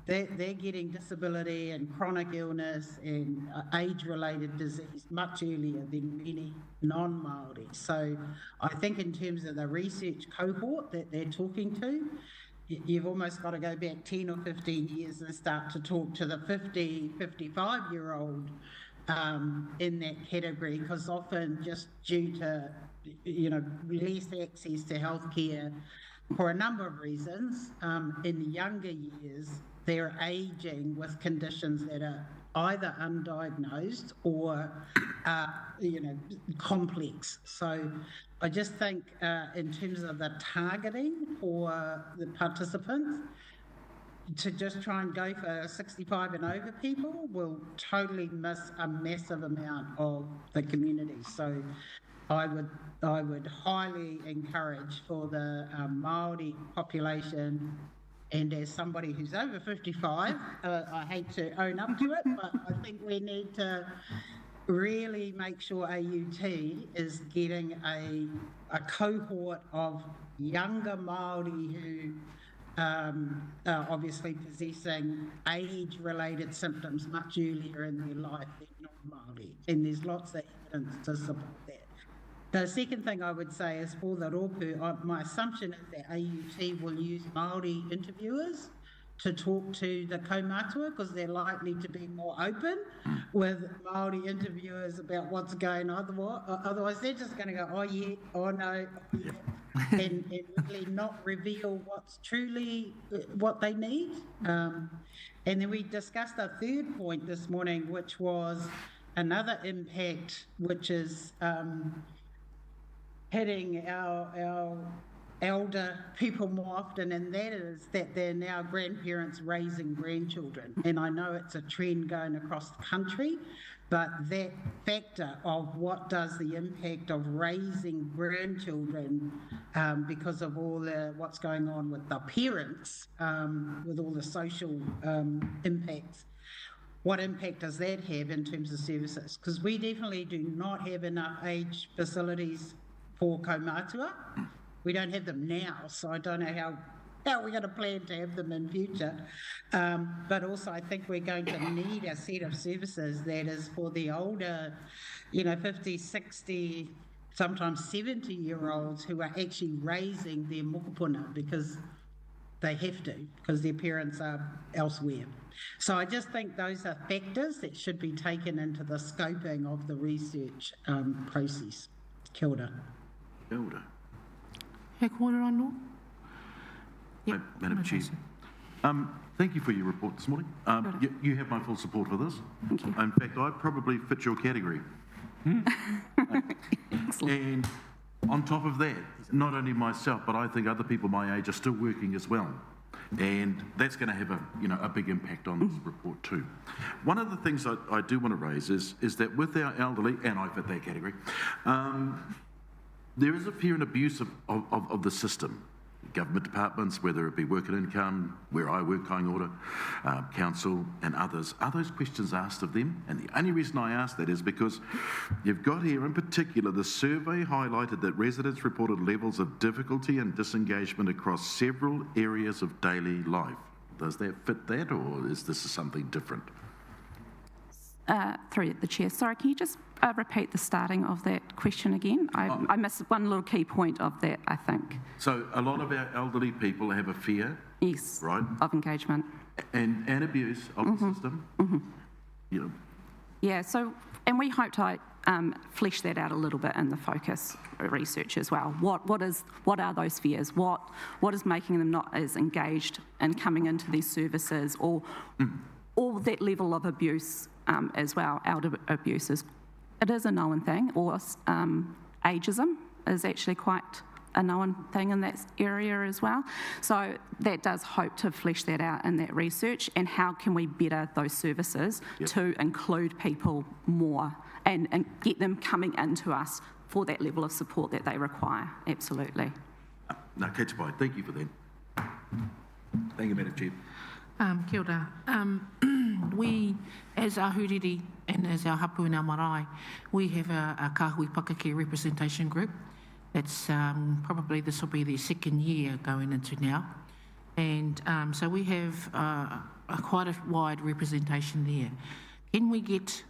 S12: They're getting disability and chronic illness and age-related disease much earlier than many non-Māori. So I think in terms of the research cohort that they're talking to, you've almost got to go back 10 or 15 years and start to talk to the 50, 55-year-old in that category, because often just due to, less access to healthcare, for a number of reasons, in younger years, they're aging with conditions that are either undiagnosed or, complex. So I just think in terms of the targeting for the participants, to just try and go for 65 and over people will totally miss a massive amount of the community. So I would highly encourage for the Māori population, and as somebody who's over 55, I hate to own up to it, but I think we need to really make sure AUT is getting a cohort of younger Māori who are obviously possessing age-related symptoms much earlier in their life than non-Māori, and there's lots of evidence to support that. The second thing I would say is for the rōpū, my assumption is that AUT will use Māori interviewers to talk to the kaumātua, because they're likely to be more open with Māori interviewers about what's going on. Otherwise, they're just going to go, oh yeah, oh no, oh, yeah, and really not reveal what's truly what they need. And then we discussed a third point this morning, which was another impact, which is hitting our elder people more often, and that is that they're now grandparents raising grandchildren. And I know it's a trend going across the country, but that factor of what does the impact of raising grandchildren because of all what's going on with the parents, with all the social impacts, what impact does that have in terms of services? Because we definitely do not have enough aged facilities for kaumātua. We don't have them now, so I don't know how we're going to plan to have them in future. But also, I think we're going to need a set of services that is for the older, 50, 60, sometimes 70-year-olds who are actually raising their mokopuna because they have to, because their parents are elsewhere. So I just think those are factors that should be taken into the scoping of the research process. Kia ora.
S2: Kia ora.
S1: He kōrero anō? Yep.
S2: Madam Chair, thank you for your report this morning. You have my full support for this.
S15: Thank you.
S2: In fact, I probably fit your category. And on top of that, not only myself, but I think other people my age are still working as well. And that's going to have a big impact on this report too. One of the things I do want to raise is that with our elderly, and I fit that category, there is a fear and abuse of the system. government departments, whether it be work and income, where I work, Kaingoora, council and others. Are those questions asked of them? And the only reason I ask that is because you've got here in particular, the survey highlighted that residents reported levels of difficulty and disengagement across several areas of daily life. Does that fit that, or is this something different?
S15: Through the chair, sorry, can you just repeat the starting of that question again? I missed one little key point of that, I think.
S2: So a lot of our elderly people have a fear,
S15: Yes,
S2: right,
S15: of engagement.
S2: and abuse of the system. You know,
S15: Yeah, so, and we hope to flesh that out a little bit in the focus research as well. What are those fears? What is making them not as engaged in coming into these services, or that level of abuse as well, elder abuse it is a known thing, or ageism is actually quite a known thing in that area as well. So that does hope to flesh that out in that research, and how can we better those services to include people more and get them coming into us for that level of support that they require. Absolutely.
S2: no, catch by. Thank you for that. Thank you, Madam Chair.
S1: Kia ora. We, as Ahuriri and as our hapu and our marae, we have a kāhui pakake representation group. That's probably, this will be their second year going into now. And so we have quite a wide representation there. Can we get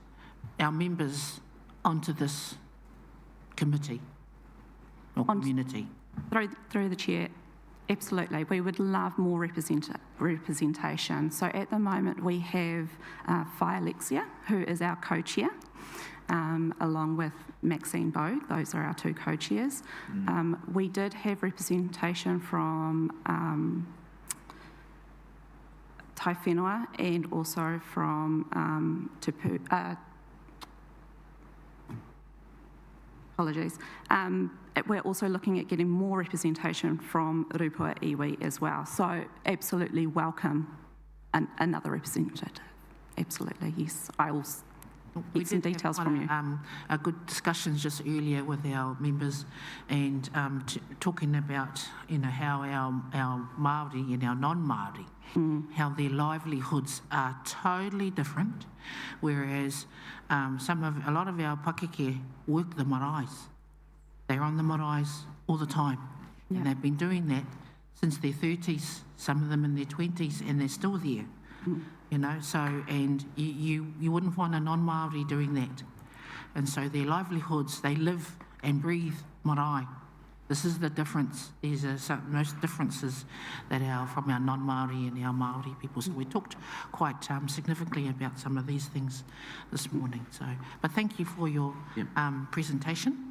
S1: our members onto this committee or community?
S15: Through the chair, absolutely. We would love more representation. So at the moment we have Whai Alexia, who is our co-chair, along with Maxine Bowe. Those are our two co-chairs. We did have representation from Tai Whenua and also from apologies. We're also looking at getting more representation from Rupua Iwi as well. So absolutely welcome another representative. Absolutely, yes. I will get some details from you.
S1: A good discussions just earlier with our members, and talking about, you know, how our Māori and our non-Māori, how their livelihoods are totally different, whereas a lot of our pakeke work the maraes. They're on the maraes all the time, and they've been doing that since their 30s, some of them in their 20s, and they're still there. You know, so, and you wouldn't find a non-Māori doing that. And so their livelihoods, they live and breathe marae. This is the difference. These are most differences that from our non-Māori and our Māori people. So we talked quite significantly about some of these things this morning. So, but thank you for your presentation.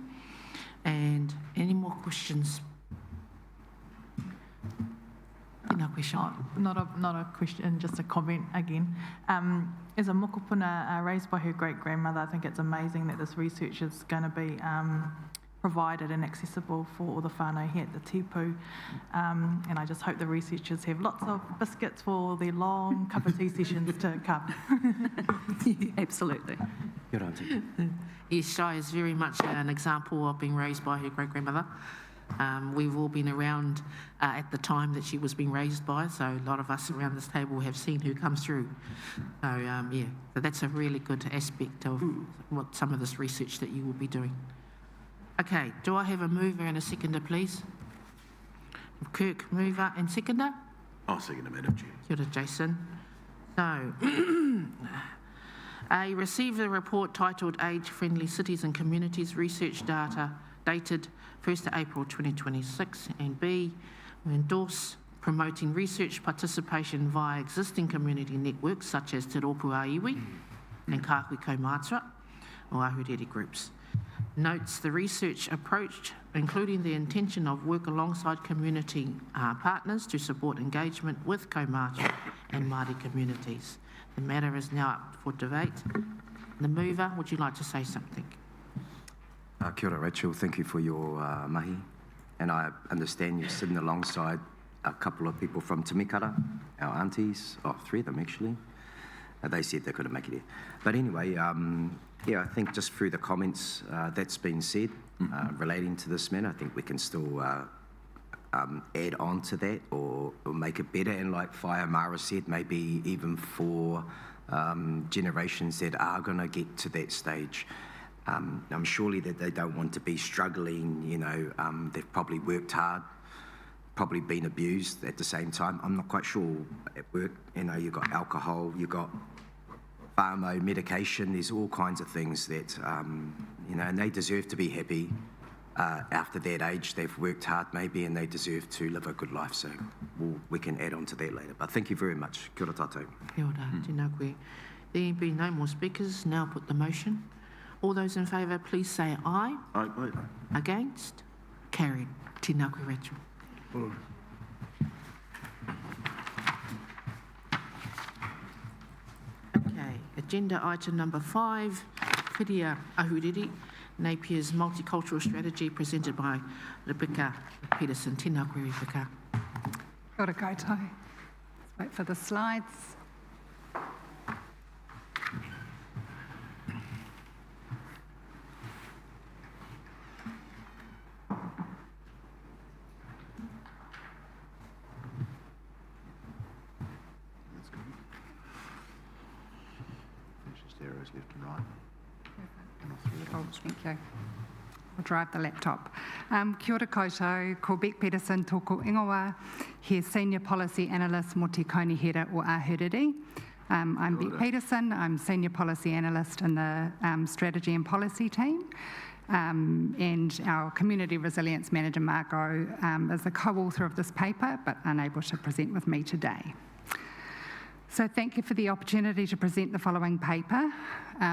S1: And any more questions? No question.
S11: Not a question, just a comment again. As a mokopuna raised by her great-grandmother, I think it's amazing that this research is going to be provided and accessible for all the whānau here at the tipu. And I just hope the researchers have lots of biscuits for their long cup of tea sessions to come.
S15: Absolutely.
S7: Good answer.
S1: Yes, Shai is very much an example of being raised by her great-grandmother. We've all been around at the time that she was being raised by, so a lot of us around this table have seen who comes through. So, so that's a really good aspect of what some of this research that you will be doing. Okay, do I have a mover and a seconder, please? Kirk, mover and seconder?
S2: I'll second it, Madam Chair.
S1: Kia ora, Jason. So, A, receive the report titled Age-Friendly Cities and Communities Research Data, dated 1st April 2026, and B, endorse promoting research participation via existing community networks such as Te Rōpua Iwi and Kāhui Kaumātua or Ahuriri groups. Notes the research approach, including the intention of work alongside community partners to support engagement with Kaumātua and Māori communities. The matter is now up for debate. The mover, would you like to say something?
S7: Kia ora, Rachel. Thank you for your mahi. And I understand you're sitting alongside a couple of people from Timikara, our aunties, three of them actually. They said they couldn't make it here. But anyway, I think just through the comments that's been said relating to this matter, I think we can still add on to that or make it better. And like Mara said, maybe even for generations that are going to get to that stage. I'm surely that they don't want to be struggling, you know, they've probably worked hard, probably been abused at the same time. I'm not quite sure at work, you know, you've got alcohol, you've got pharma, medication, there's all kinds of things that, you know, and they deserve to be happy. After that age, they've worked hard maybe and they deserve to live a good life. So we can add on to that later. But thank you very much. Kia ora tātou.
S1: Kia ora, tēnā koe. There being no more speakers, now put the motion. All those in favour, please say aye.
S2: Aye.
S1: Against? Carried. Tēnā koe, Rachel. Okay, agenda item number 5, Whiria Ahuriri, Napier's Multicultural Strategy, presented by Rebecca Peterson. Tēnā koe, Rebecca.
S16: Kia ora koutou. Let's wait for the slides.
S2: Arrows left and right.
S16: Cool, thank you. I'll drive the laptop. Kia ora koutou, ko Beck Peterson, tōku ingoa, he Senior Policy Analyst mō te kaunihera o Ahuriri. I'm Beck Peterson, I'm Senior Policy Analyst in the Strategy and Policy team. And our Community Resilience Manager, Margot, is the co-author of this paper, but unable to present with me today. So thank you for the opportunity to present the following paper.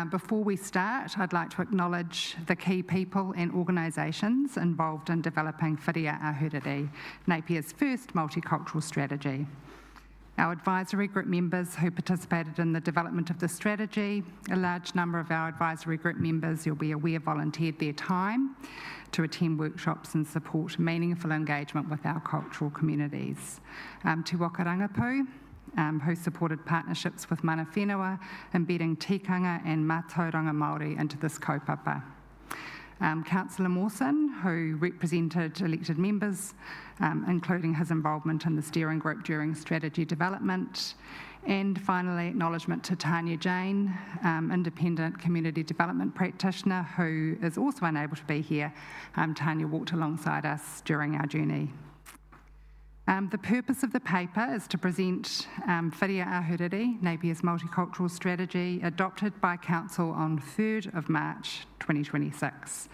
S16: Before we start, I'd like to acknowledge the key people and organisations involved in developing Whiria Ahuriri, Napier's first multicultural strategy. Our advisory group members who participated in the development of the strategy, a large number of our advisory group members, you'll be aware, volunteered their time to attend workshops and support meaningful engagement with our cultural communities. Te Waka Rangapu, who supported partnerships with mana whenua, embedding tikanga and mātauranga Māori into this kaupapa. Councillor Mawson, who represented elected members, including his involvement in the steering group during strategy development. And finally, acknowledgement to Tanya Jane, independent community development practitioner, who is also unable to be here. Tanya walked alongside us during our journey. The purpose of the paper is to present Whiria Ahuriri, Napier's Multicultural Strategy, adopted by Council on 3rd of March 2026,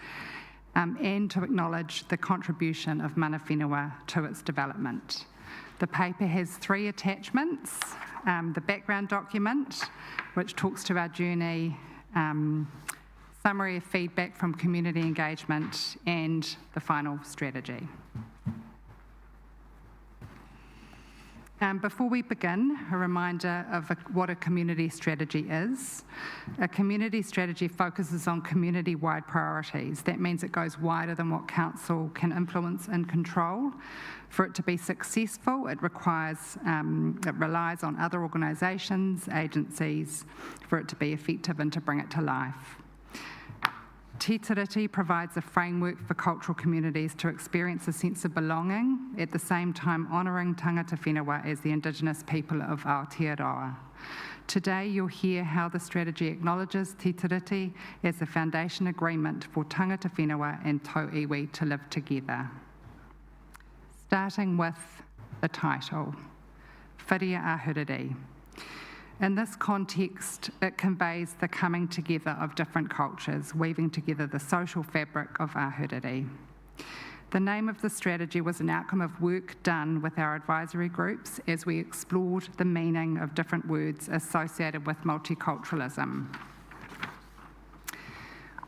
S16: and to acknowledge the contribution of mana whenua to its development. The paper has 3 attachments: the background document, which talks to our journey, summary of feedback from community engagement, and the final strategy. Before we begin, a reminder of what a community strategy is. A community strategy focuses on community-wide priorities. That means it goes wider than what council can influence and control. For it to be successful, it relies on other organisations, agencies, for it to be effective and to bring it to life. Te Tiriti provides a framework for cultural communities to experience a sense of belonging, at the same time honouring tangata whenua as the Indigenous people of Aotearoa. Today you'll hear how the strategy acknowledges Te Tiriti as a foundation agreement for tangata whenua and tau iwi to live together. Starting with the title, Whiria Ahuriri. In this context, it conveys the coming together of different cultures, weaving together the social fabric of Ahuriri. The name of the strategy was an outcome of work done with our advisory groups as we explored the meaning of different words associated with multiculturalism.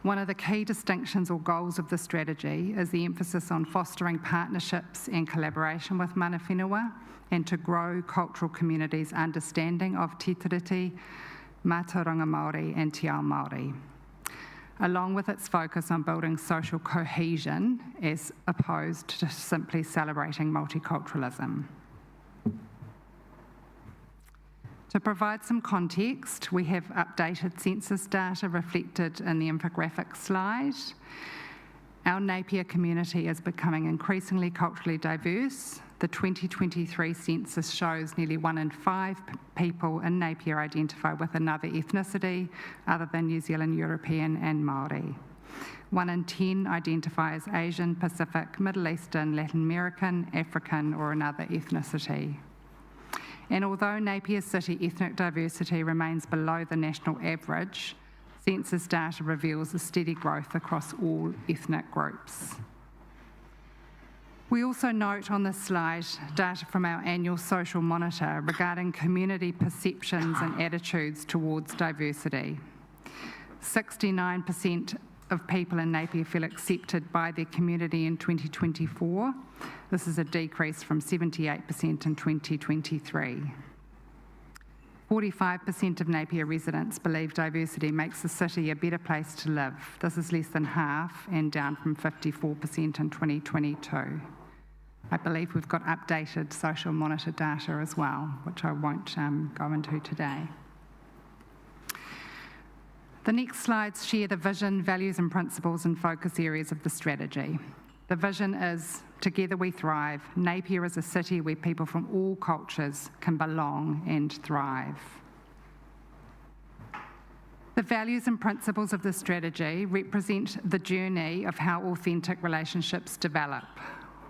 S16: One of the key distinctions or goals of the strategy is the emphasis on fostering partnerships and collaboration with mana whenua, and to grow cultural communities' understanding of Te Tiriti, Mātauranga Māori and Te Ao Māori, along with its focus on building social cohesion as opposed to simply celebrating multiculturalism. To provide some context, we have updated census data reflected in the infographic slide. Our Napier community is becoming increasingly culturally diverse. The 2023 census shows nearly 1 in 5 people in Napier identify with another ethnicity other than New Zealand, European and Māori. 1 in 10 identify as Asian, Pacific, Middle Eastern, Latin American, African or another ethnicity. And although Napier City ethnic diversity remains below the national average, census data reveals a steady growth across all ethnic groups. We also note on this slide data from our annual social monitor regarding community perceptions and attitudes towards diversity. 69% of people in Napier feel accepted by their community in 2024. This is a decrease from 78% in 2023. 45% of Napier residents believe diversity makes the city a better place to live. This is less than half and down from 54% in 2022. I believe we've got updated social monitor data as well, which I won't go into today. The next slides share the vision, values and principles and focus areas of the strategy. The vision is, together we thrive. Napier is a city where people from all cultures can belong and thrive. The values and principles of the strategy represent the journey of how authentic relationships develop.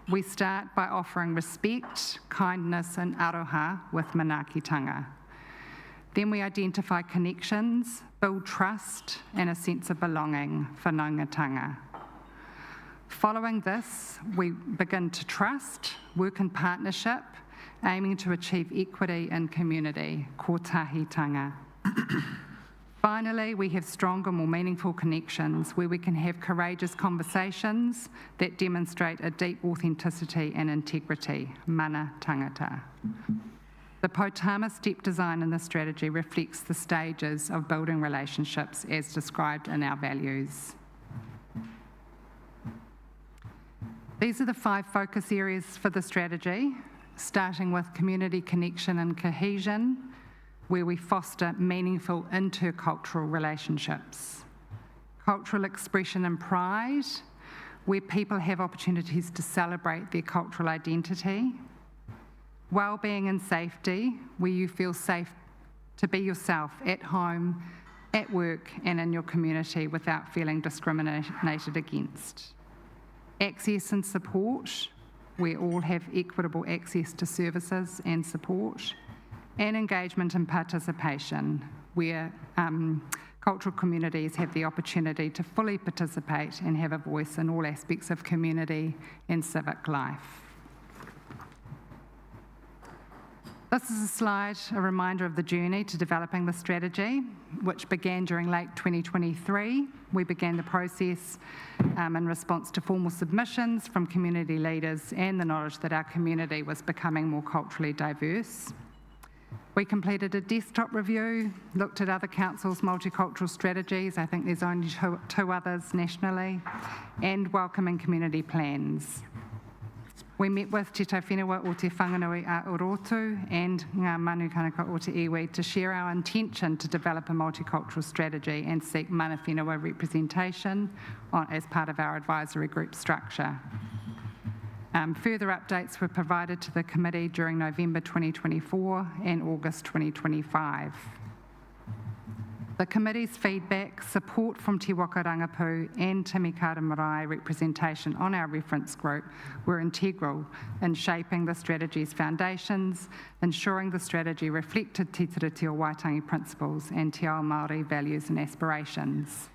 S16: We start by offering respect, kindness and aroha with manaakitanga. Then we identify connections, build trust and a sense of belonging, whanaungatanga. Following this, we begin to trust, work in partnership, aiming to achieve equity in community, kotahitanga. Finally, we have stronger, more meaningful connections where we can have courageous conversations that demonstrate a deep authenticity and integrity, mana tangata. The Potama step design in the strategy reflects the stages of building relationships as described in our values. These are the 5 focus areas for the strategy, starting with community connection and cohesion, where we foster meaningful intercultural relationships. Cultural expression and pride, where people have opportunities to celebrate their cultural identity. Wellbeing and safety, where you feel safe to be yourself at home, at work and in your community without feeling discriminated against. Access and support, where all have equitable access to services and support. And engagement and participation, where cultural communities have the opportunity to fully participate and have a voice in all aspects of community and civic life. This is a slide, a reminder of the journey to developing the strategy, which began during late 2023. We began the process in response to formal submissions from community leaders and the knowledge that our community was becoming more culturally diverse. We completed a desktop review, looked at other councils' multicultural strategies, I think there's only two others nationally, and welcoming community plans. We met with Te Tauwhenua o Te Whanganui a Orotu and Ngā Mānukanuka o Te Iwi to share our intention to develop a multicultural strategy and seek mana whenua representation as part of our advisory group structure. Further updates were provided to the committee during November 2024 and August 2025. The committee's feedback, support from Te Waka Rangapu and Timikara Marae representation on our reference group were integral in shaping the strategy's foundations, ensuring the strategy reflected Te Tiriti o Waitangi principles and Te Ao Māori values and aspirations.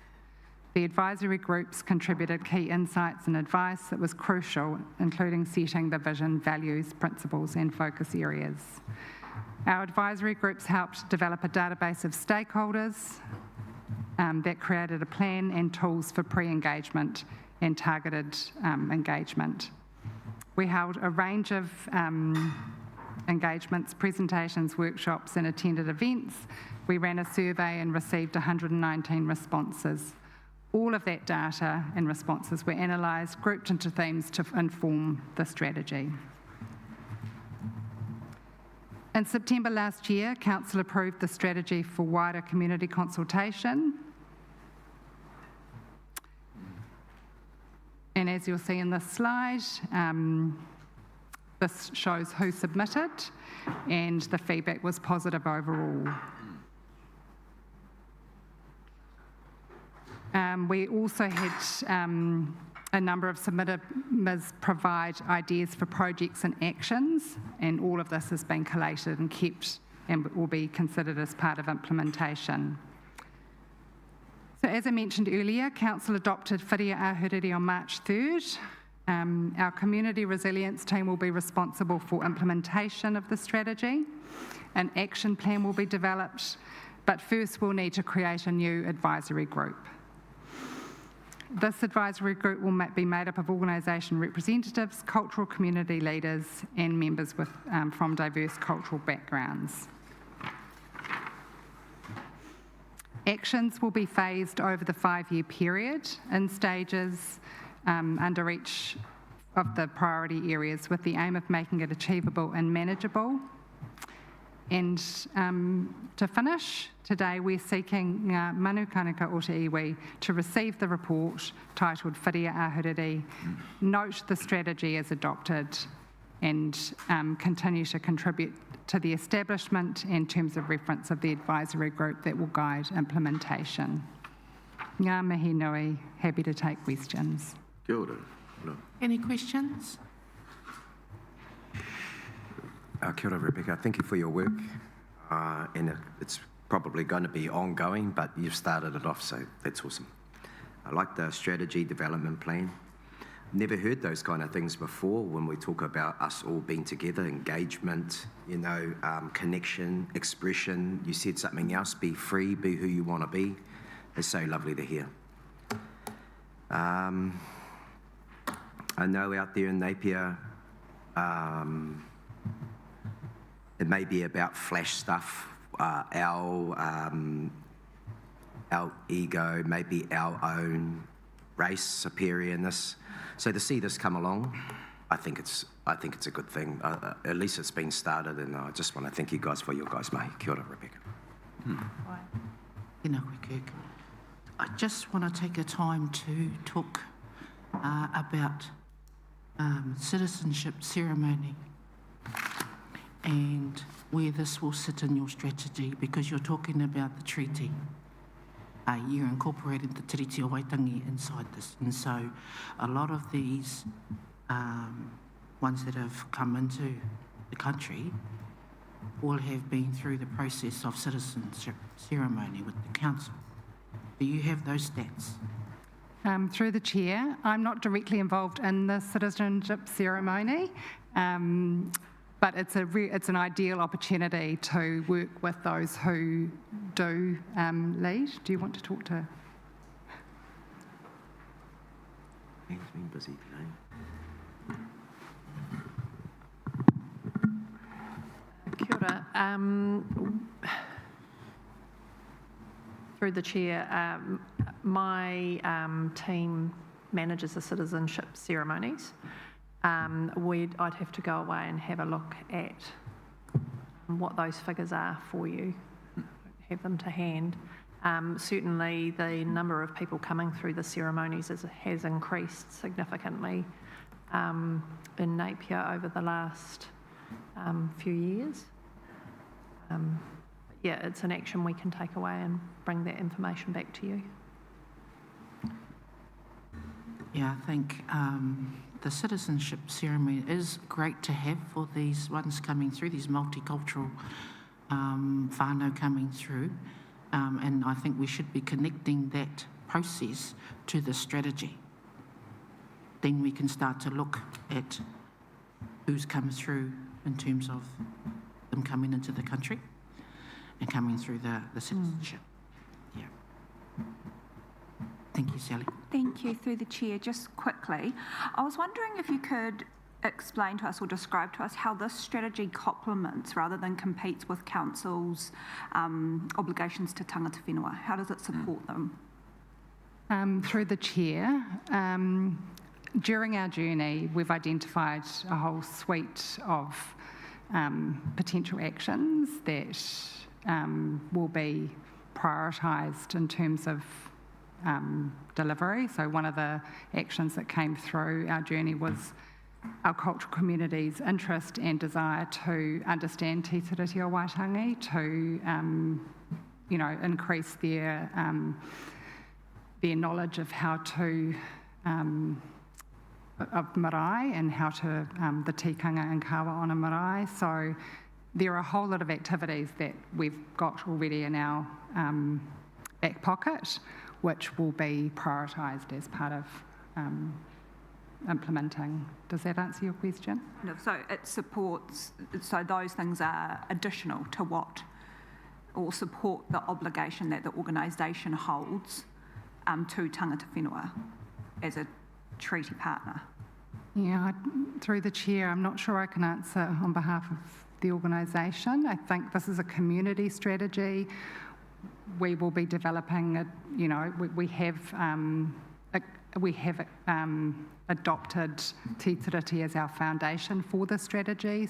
S16: The advisory groups contributed key insights and advice that was crucial, including setting the vision, values, principles and focus areas. Our advisory groups helped develop a database of stakeholders that created a plan and tools for pre-engagement and targeted engagement. We held a range of engagements, presentations, workshops and attended events. We ran a survey and received 119 responses. All of that data and responses were analysed, grouped into themes to inform the strategy. In September last year, Council approved the strategy for wider community consultation. And as you'll see in this slide, this shows who submitted, and the feedback was positive overall. We also had a number of submitters provide ideas for projects and actions, and all of this has been collated and kept and will be considered as part of implementation. So as I mentioned earlier, Council adopted Whiria Ahuriri on March 3rd. Our community resilience team will be responsible for implementation of the strategy. An action plan will be developed, but first we'll need to create a new advisory group. This advisory group will be made up of organisation representatives, cultural community leaders and members from diverse cultural backgrounds. Actions will be phased over the 5-year period in stages under each of the priority areas with the aim of making it achievable and manageable. And to finish, today we're seeking Ngā Mānukanuka o te iwi to receive the report titled Whiria Ahuriri, note the strategy as adopted and continue to contribute to the establishment and terms of reference of the advisory group that will guide implementation. Ngā mihi nui, happy to take questions.
S2: Kia ora. No.
S1: Any questions?
S7: Kia ora, Rebecca. Thank you for your work. And it's probably going to be ongoing, but you've started it off, so that's awesome. I like the strategy development plan. Never heard those kind of things before when we talk about us all being together, engagement, connection, expression. You said something else, be free, be who you want to be. It's so lovely to hear. I know out there in Napier, it may be about flash stuff, our ego, maybe our own race superiorness. So to see this come along, I think it's a good thing. At least it's been started, and I just want to thank you guys for your guys' mahi. Kia ora, Rebecca.
S1: I just want to take a time to talk about citizenship ceremony and where this will sit in your strategy, because you're talking about the treaty. You're incorporating the Tiriti o Waitangi inside this. And so a lot of these ones that have come into the country all have been through the process of citizenship ceremony with the council. Do you have those stats?
S16: Through the chair, I'm not directly involved in the citizenship ceremony, but it's an ideal opportunity to work with those who do lead. Do you want to talk to?
S7: He's been busy today.
S8: Kia ora. Through the chair, my team manages the citizenship ceremonies. I'd have to go away and have a look at what those figures are for you. I don't have them to hand. Certainly the number of people coming through the ceremonies has increased significantly in Napier over the last few years. Yeah, it's an action we can take away and bring that information back to you.
S1: Yeah, I think the citizenship ceremony is great to have for these ones coming through, these multicultural whānau coming through. And I think we should be connecting that process to the strategy. Then we can start to look at who's come through in terms of them coming into the country and coming through the citizenship. Yeah. Thank you, Sally.
S10: Thank you. Through the chair, just quickly, I was wondering if you could explain to us or describe to us how this strategy complements rather than competes with council's obligations to tangata whenua. How does it support them?
S16: Through the chair, during our journey, we've identified a whole suite of potential actions that will be prioritised in terms of delivery. So one of the actions that came through our journey was our cultural community's interest and desire to understand Te Tiriti o Waitangi, to increase their knowledge of how to of marae and how to the tikanga and kawa on a marae. So there are a whole lot of activities that we've got already in our back pocket, which will be prioritised as part of implementing. Does that answer your question?
S10: No, so it supports, so those things are additional to what, or support the obligation that the organisation holds to tangata whenua as a treaty partner.
S16: Yeah, through the chair, I'm not sure I can answer on behalf of the organisation. I think this is a community strategy. We will be developing, we have adopted Te Tiriti as our foundation for the strategy,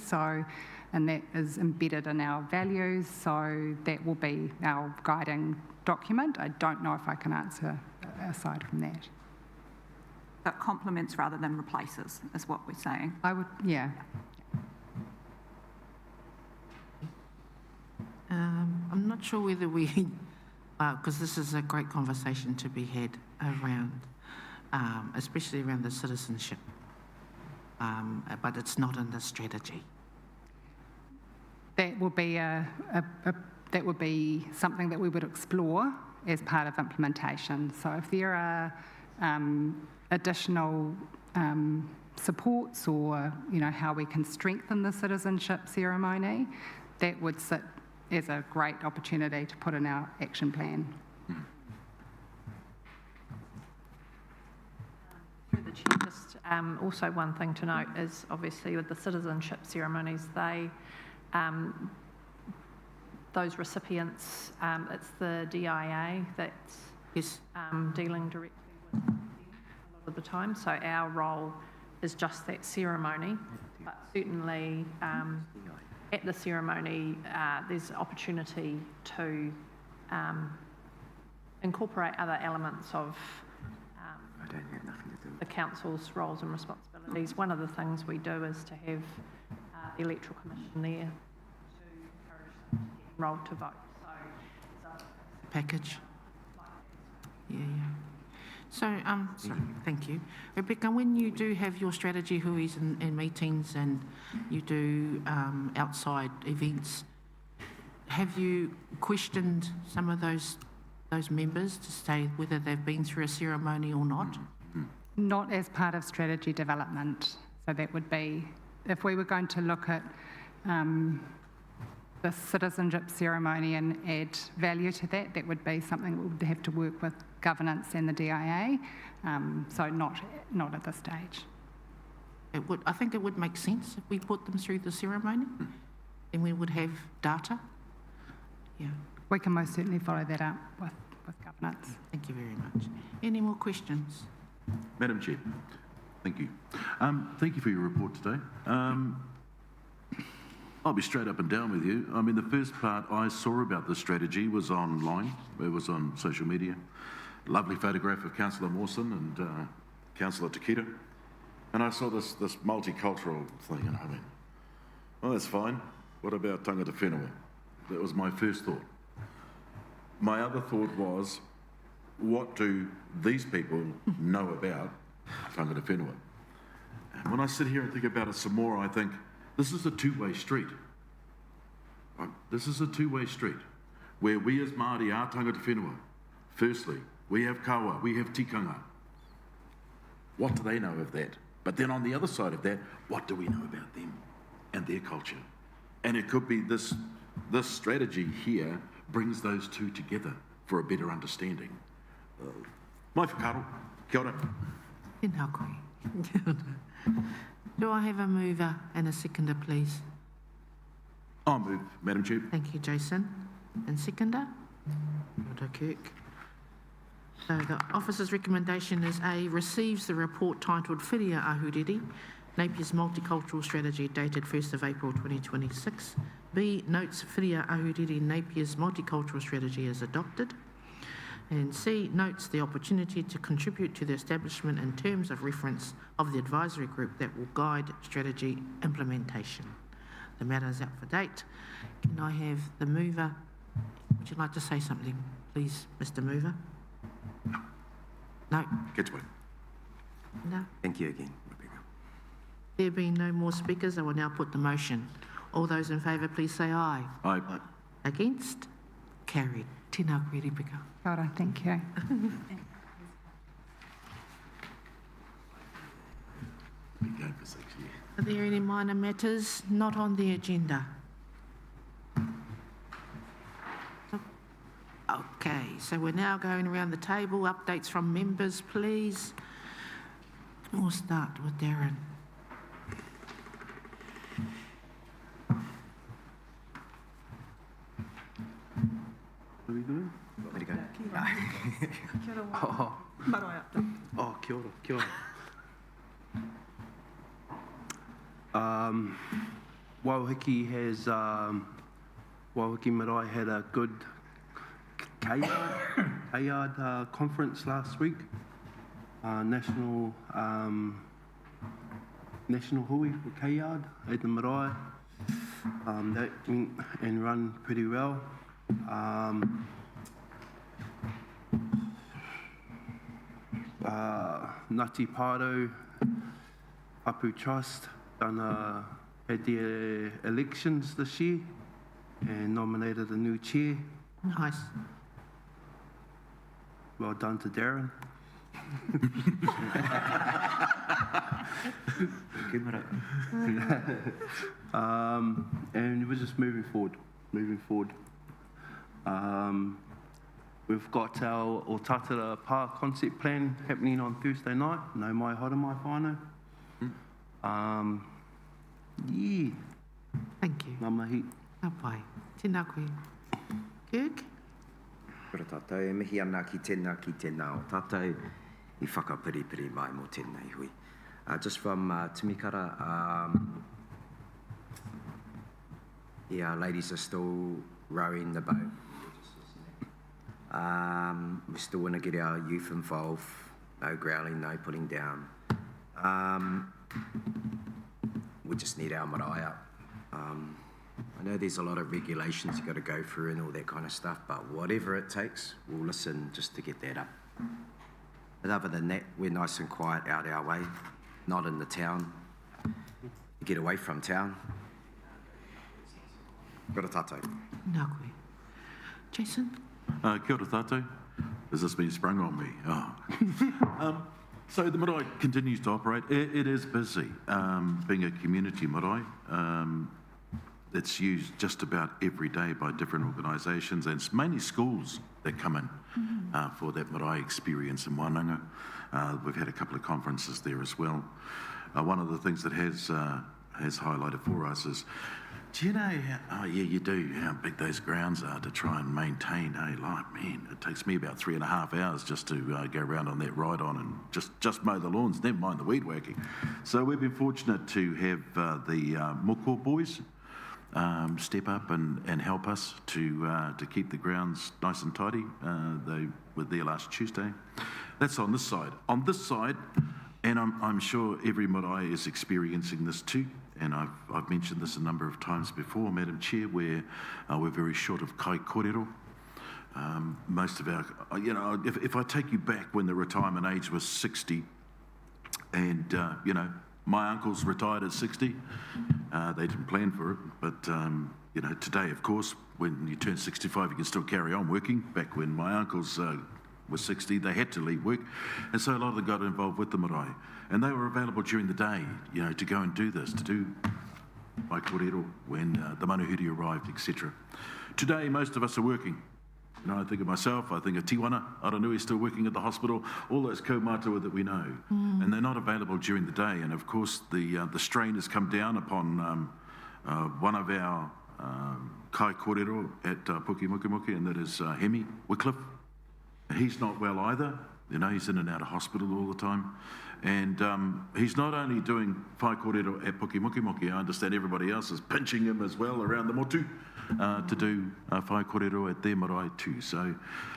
S16: and that is embedded in our values, so that will be our guiding document. I don't know if I can answer aside from that.
S10: But complements rather than replaces, is what we're saying.
S16: I would, yeah.
S1: I'm not sure whether we, because this is a great conversation to be had around, especially around the citizenship, but it's not in the strategy.
S16: That would be that would be something that we would explore as part of implementation. So if there are additional supports, or how we can strengthen the citizenship ceremony, that would sit as a great opportunity to put in our action plan.
S8: Through the chair, just also one thing to note is obviously with the citizenship ceremonies, they those recipients, it's the DIA that's dealing directly with them a lot of the time. So our role is just that ceremony, but certainly at the ceremony there's opportunity to incorporate other elements of the council's roles and responsibilities. One of the things we do is to have the Electoral Commission there to encourage them to get enrolled to vote. So
S1: package. Yeah. So, sorry, thank you. Rebecca, when you do have your strategy huis and meetings and you do outside events, have you questioned some of those members to say whether they've been through a ceremony or not?
S16: Not as part of strategy development. So that would be, if we were going to look at the citizenship ceremony and add value to that, that would be something we would have to work with governance and the DIA. So not at this stage.
S1: I think it would make sense if we put them through the ceremony, and we would have data. Yeah.
S16: We can most certainly follow that up with governance.
S1: Thank you very much. Any more questions?
S2: Madam Chair, thank you. Thank you for your report today. I'll be straight up and down with you. I mean, the first part I saw about the strategy was online. It was on social media. Lovely photograph of Councillor Mawson and Councillor Takita. And I saw this multicultural thing, and I went, well, that's fine. What about tangata whenua? That was my first thought. My other thought was, what do these people know about tangata whenua? And when I sit here and think about it some more, I think, this is a two-way street. This is a two-way street where we as Māori are tangata whenua. Firstly, we have kawa, we have tikanga. What do they know of that? But then on the other side of that, what do we know about them and their culture? And it could be this strategy here brings those two together for a better understanding. Mai whakaro, kia ora.
S1: Tēnā koe. Kia ora. Do I have a mover and a seconder, please?
S2: I'll move, Madam Chair.
S1: Thank you, Jason. And seconder? Kia ora, Kirk. So the officer's recommendation is A, receives the report titled Whiria Ahuriri, Napier's Multicultural Strategy dated 1st of April 2026. B, notes Whiria Ahuriri Napier's Multicultural Strategy is adopted. And C, notes the opportunity to contribute to the establishment and terms of reference of the advisory group that will guide strategy implementation. The matter is out for date. Can I have the mover? Would you like to say something, please, Mr. Mover? No?
S2: Get away.
S1: No?
S7: Thank you again, Rebecca.
S1: There being no more speakers, I will now put the motion. All those in favour, please say aye.
S2: Aye.
S1: Against? Carried. Tēnā koe, Rebecca.
S16: Kia ora, thank you.
S2: Been going for 6 years.
S1: Are there any minor matters not on the agenda? Okay, so we're now going around the table. Updates from members, please. We'll start with Darren.
S13: What are we doing?
S7: Want me to go?
S13: Oh, kia ora, kia ora. Wauhiki has, Wauhiki Marae had a good KYARD conference last week. National hui for KYARD at the Marae. That went and run pretty well. Ngāti Pāro Apu Trust had their elections this year and nominated a new chair.
S1: Nice.
S13: Well done to Darren. And we're just moving forward. We've got our O Tatara Pa concept plan happening on Thursday night. No mai hara mai whānau. Yeah.
S1: Thank you.
S13: Ngā mahi.
S1: Ka pai. Tēnā koe. Kirk?
S7: Kia ora tātou, e mihi ana ki tēnā o tātou I whakapiripiri mai mō tēnei hui. Just from Timikara, yeah, ladies are still rowing the boat. We still want to get our youth involved. No growling, no putting down. We just need our marae up. I know there's a lot of regulations you've got to go through and all that kind of stuff, but whatever it takes, we'll listen just to get that up. But other than that, we're nice and quiet out our way, not in the town. Get away from town. Kia ora tātou.
S1: Nā koe. Jason?
S2: Kia ora tātou. Has this been sprung on me? Oh. So the marae continues to operate. It is busy. Being a community marae, it's used just about every day by different organisations, and it's mainly schools that come in for that marae experience in Wānanga. We've had a couple of conferences there as well. One of the things that has highlighted for us is, do you know how, oh yeah, you do, how big those grounds are to try and maintain, hey, like, man, it takes me about 3.5 hours just to go around on that ride-on and just mow the lawns, never mind the weed whacking. So we've been fortunate to have the Moko boys step up and help us to keep the grounds nice and tidy. They were there last Tuesday. That's on this side. On this side, and I'm sure every marae is experiencing this too, and I've mentioned this a number of times before, Madam Chair, where we're very short of kai kōrero. Most of our, you know, if I take you back when the retirement age was 60, and, you know, my uncles retired at 60. They didn't plan for it, but, you know, today, of course, when you turn 65, you can still carry on working. Back when my uncles were 60, they had to leave work. And so a lot of them got involved with the marae. And they were available during the day, you know, to go and do this, to do mai kōrero when the manuhiri arrived, etc. Today, most of us are working. You know, I think of myself, I think of Tiwana, Aranui still working at the hospital, all those kaumātua that we know. And they're not available during the day. And of course, the strain has come down upon one of our kai kōrero at Puki Muki Muki, and that is Hemi Wycliffe. He's not well either. You know, he's in and out of hospital all the time. And he's not only doing whai kōrero at Puki Muki Muki, I understand everybody else is pinching him as well around the motu. to do whai kōrero at their marae too. So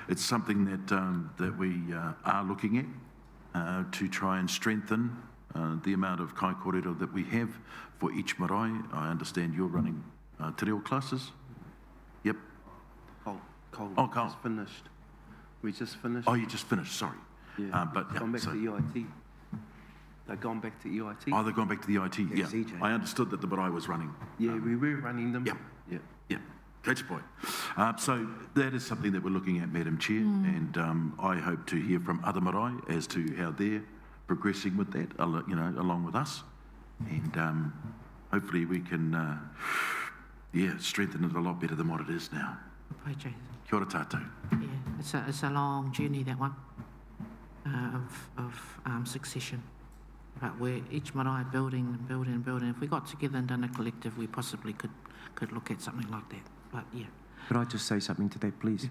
S2: it's something that we are looking at to try and strengthen the amount of kai kōrero that we have for each marae. I understand you're running te reo classes. Yep.
S13: Cole,
S2: oh, Cole.
S13: Just finished. We just finished.
S2: Oh, you just finished, sorry.
S13: Yeah,
S2: but
S13: gone back to EIT. They've gone back to EIT.
S2: Oh, they've gone back to the EIT, yeah.
S7: CJ.
S2: I understood that the marae was running.
S13: Yeah, we were running them.
S2: Yeah. That's the point. So that is something that we're looking at, Madam Chair, and I hope to hear from other marae as to how they're progressing with that, along with us, and hopefully we can, strengthen it a lot better than what it is now.
S1: Kia
S2: ora tātou.
S1: Yeah, it's a long journey, that one, of succession. But we're each marae building and building and building. If we got together and done a collective, we possibly could look at something like that. But yeah.
S7: Could I just say something to that, please?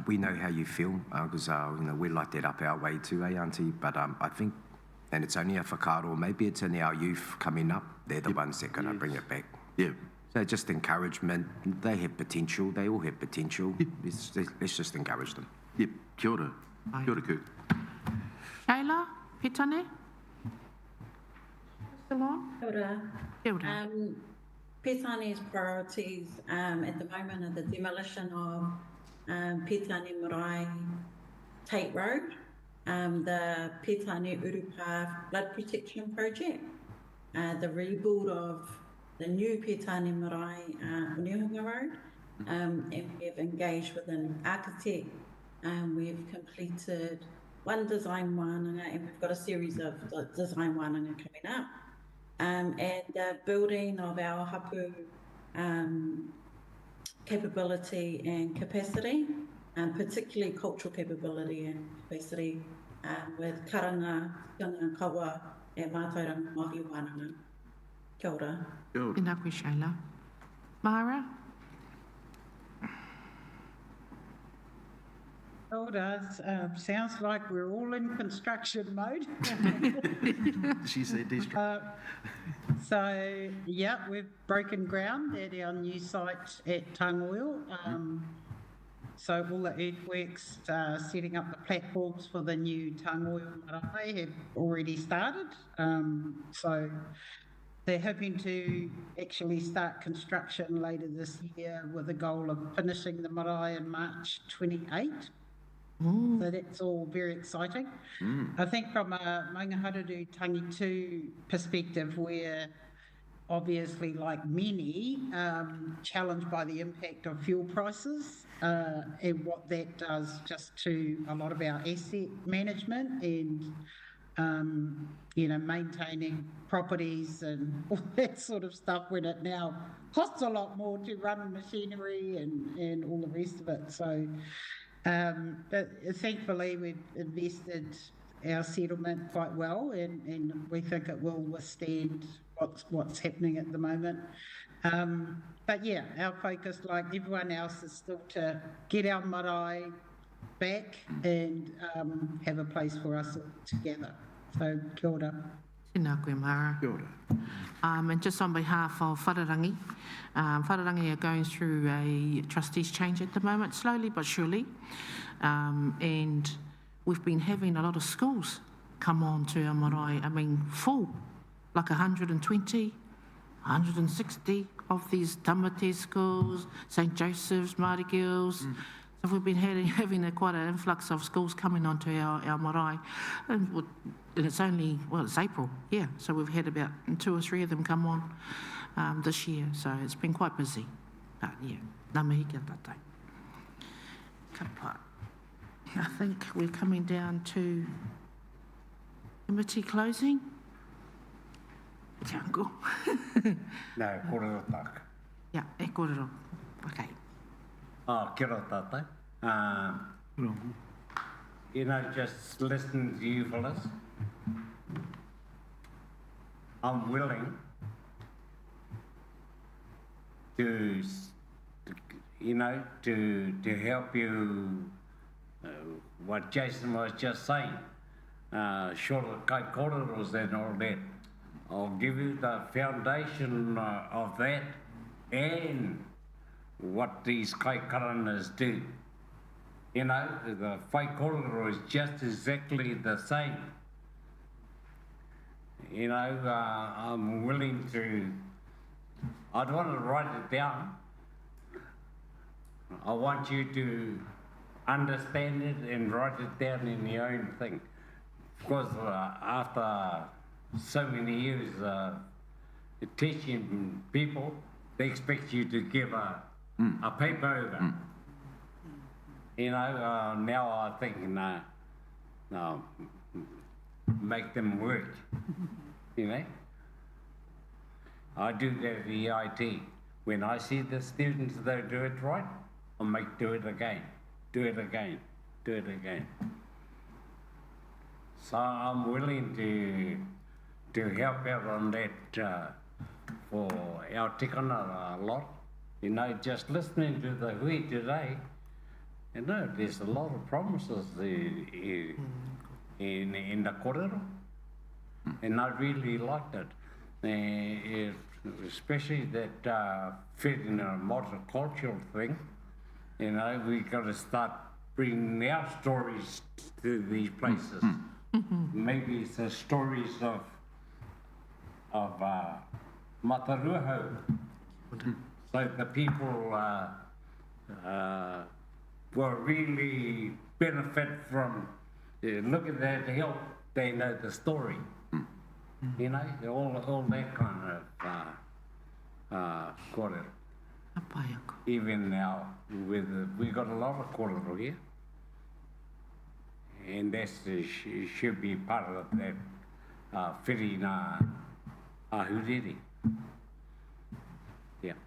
S7: We know how you feel, because we light that up our way too, Auntie? But I think, and it's only a whakaaro, maybe it's in our youth coming up, they're the ones that are going to bring it back.
S2: Yeah.
S7: So just encouragement. They have potential. They all have potential. Let's just encourage them.
S2: Yep. Kia ora. Kia ora, Kū.
S1: Sheila, Pitane?
S9: Kia ora.
S1: Kia ora.
S9: Petane's priorities at the moment are the demolition of Petane Marae Tate Road, the Petane Urupa Flood Protection Project, the rebuild of the new Petane Marae Unihunga Road, and we have engaged with an architect. We've completed one design wānanga, and we've got a series of design wānanga coming up. And the building of our hapu capability and capacity, particularly cultural capability and capacity, with karanga, tianga kawa, e mātauranga mahi wānanga. Kia ora.
S1: Tēnā koe, Sheila. Mara?
S12: Sounds like we're all in construction mode.
S2: She said district.
S12: So, yeah, we've broken ground at our new site at Tangoil. So all the earthworks, setting up the platforms for the new Tangoil marae have already started. So they're hoping to actually start construction later this year with the goal of finishing the marae in March 28. So that's all very exciting. I think from a Maungaharuru Tangitu perspective, we're obviously, like many, challenged by the impact of fuel prices and what that does just to a lot of our asset management and, maintaining properties and all that sort of stuff when it now costs a lot more to run machinery and all the rest of it. So, but thankfully we've invested our settlement quite well and we think it will withstand what's happening at the moment. But yeah, our focus, like everyone else, is still to get our marae back and have a place for us all together. So, kia ora.
S1: Tēnā koe, Mara.
S2: Kia ora.
S1: And just on behalf of Whararangi, Whararangi are going through a trustees change at the moment, slowly but surely. And we've been having a lot of schools come on to our marae. I mean, full, like 120, 160 of these tamate schools, St. Joseph's, Māori Girls. So we've been having quite an influx of schools coming onto our marae. And it's only, it's April, yeah. So we've had about 2 or 3 of them come on this year. So it's been quite busy. But yeah, ngā mihi kia tātou. Ka pai. I think we're coming down to committee closing. Tiango.
S17: No, kōrero tāka.
S1: Yeah, e kōrero. Okay.
S17: Kia ora tātai. Just listening to you fellas, I'm willing to help you, what Jason was just saying, short of kai kōreros and all that. I'll give you the foundation of that and what these kaikarangas do. You know, the whai kororo is just exactly the same. You know, I'm willing to, I'd want to write it down. I want you to understand it and write it down in your own thing. Because after so many years teaching people, they expect you to give a paper over. You know, now I think, no, make them work, you know. I do that at the EIT. When I see the students, they do it right, I make do it again, do it again, do it again. So I'm willing to help out on that for our tikana a lot. You know, just listening to the hui today, you know, there's a lot of promises in the korero, and I really liked it. Especially that fitting a multicultural thing. You know, we got to start bringing our stories to these places. Maybe it's the stories of Mataruho. So the people will really benefit from looking at the hill, they know the story. You know, all that kind of korero. Even now, we got a lot of korero here. And that should be part of that whiri ahuriri. Yeah.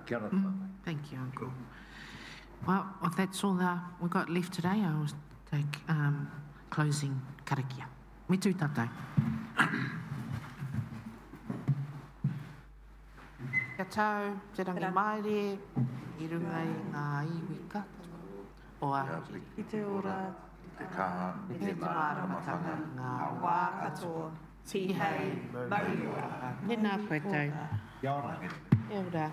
S17: Kia ora.
S1: Thank you, Uncle. Well, if that's all we've got left today, I will take closing karakia. Me tū tātou. Kia tau, te rangi maere, I runga I ngā iwi katoa o ahuriri.
S18: I te ora,
S1: te kaha, I te māramatanga, ngā wā katoa, tihei, mauri ora. Tēnā koe tau. Kia ora. Kia ora.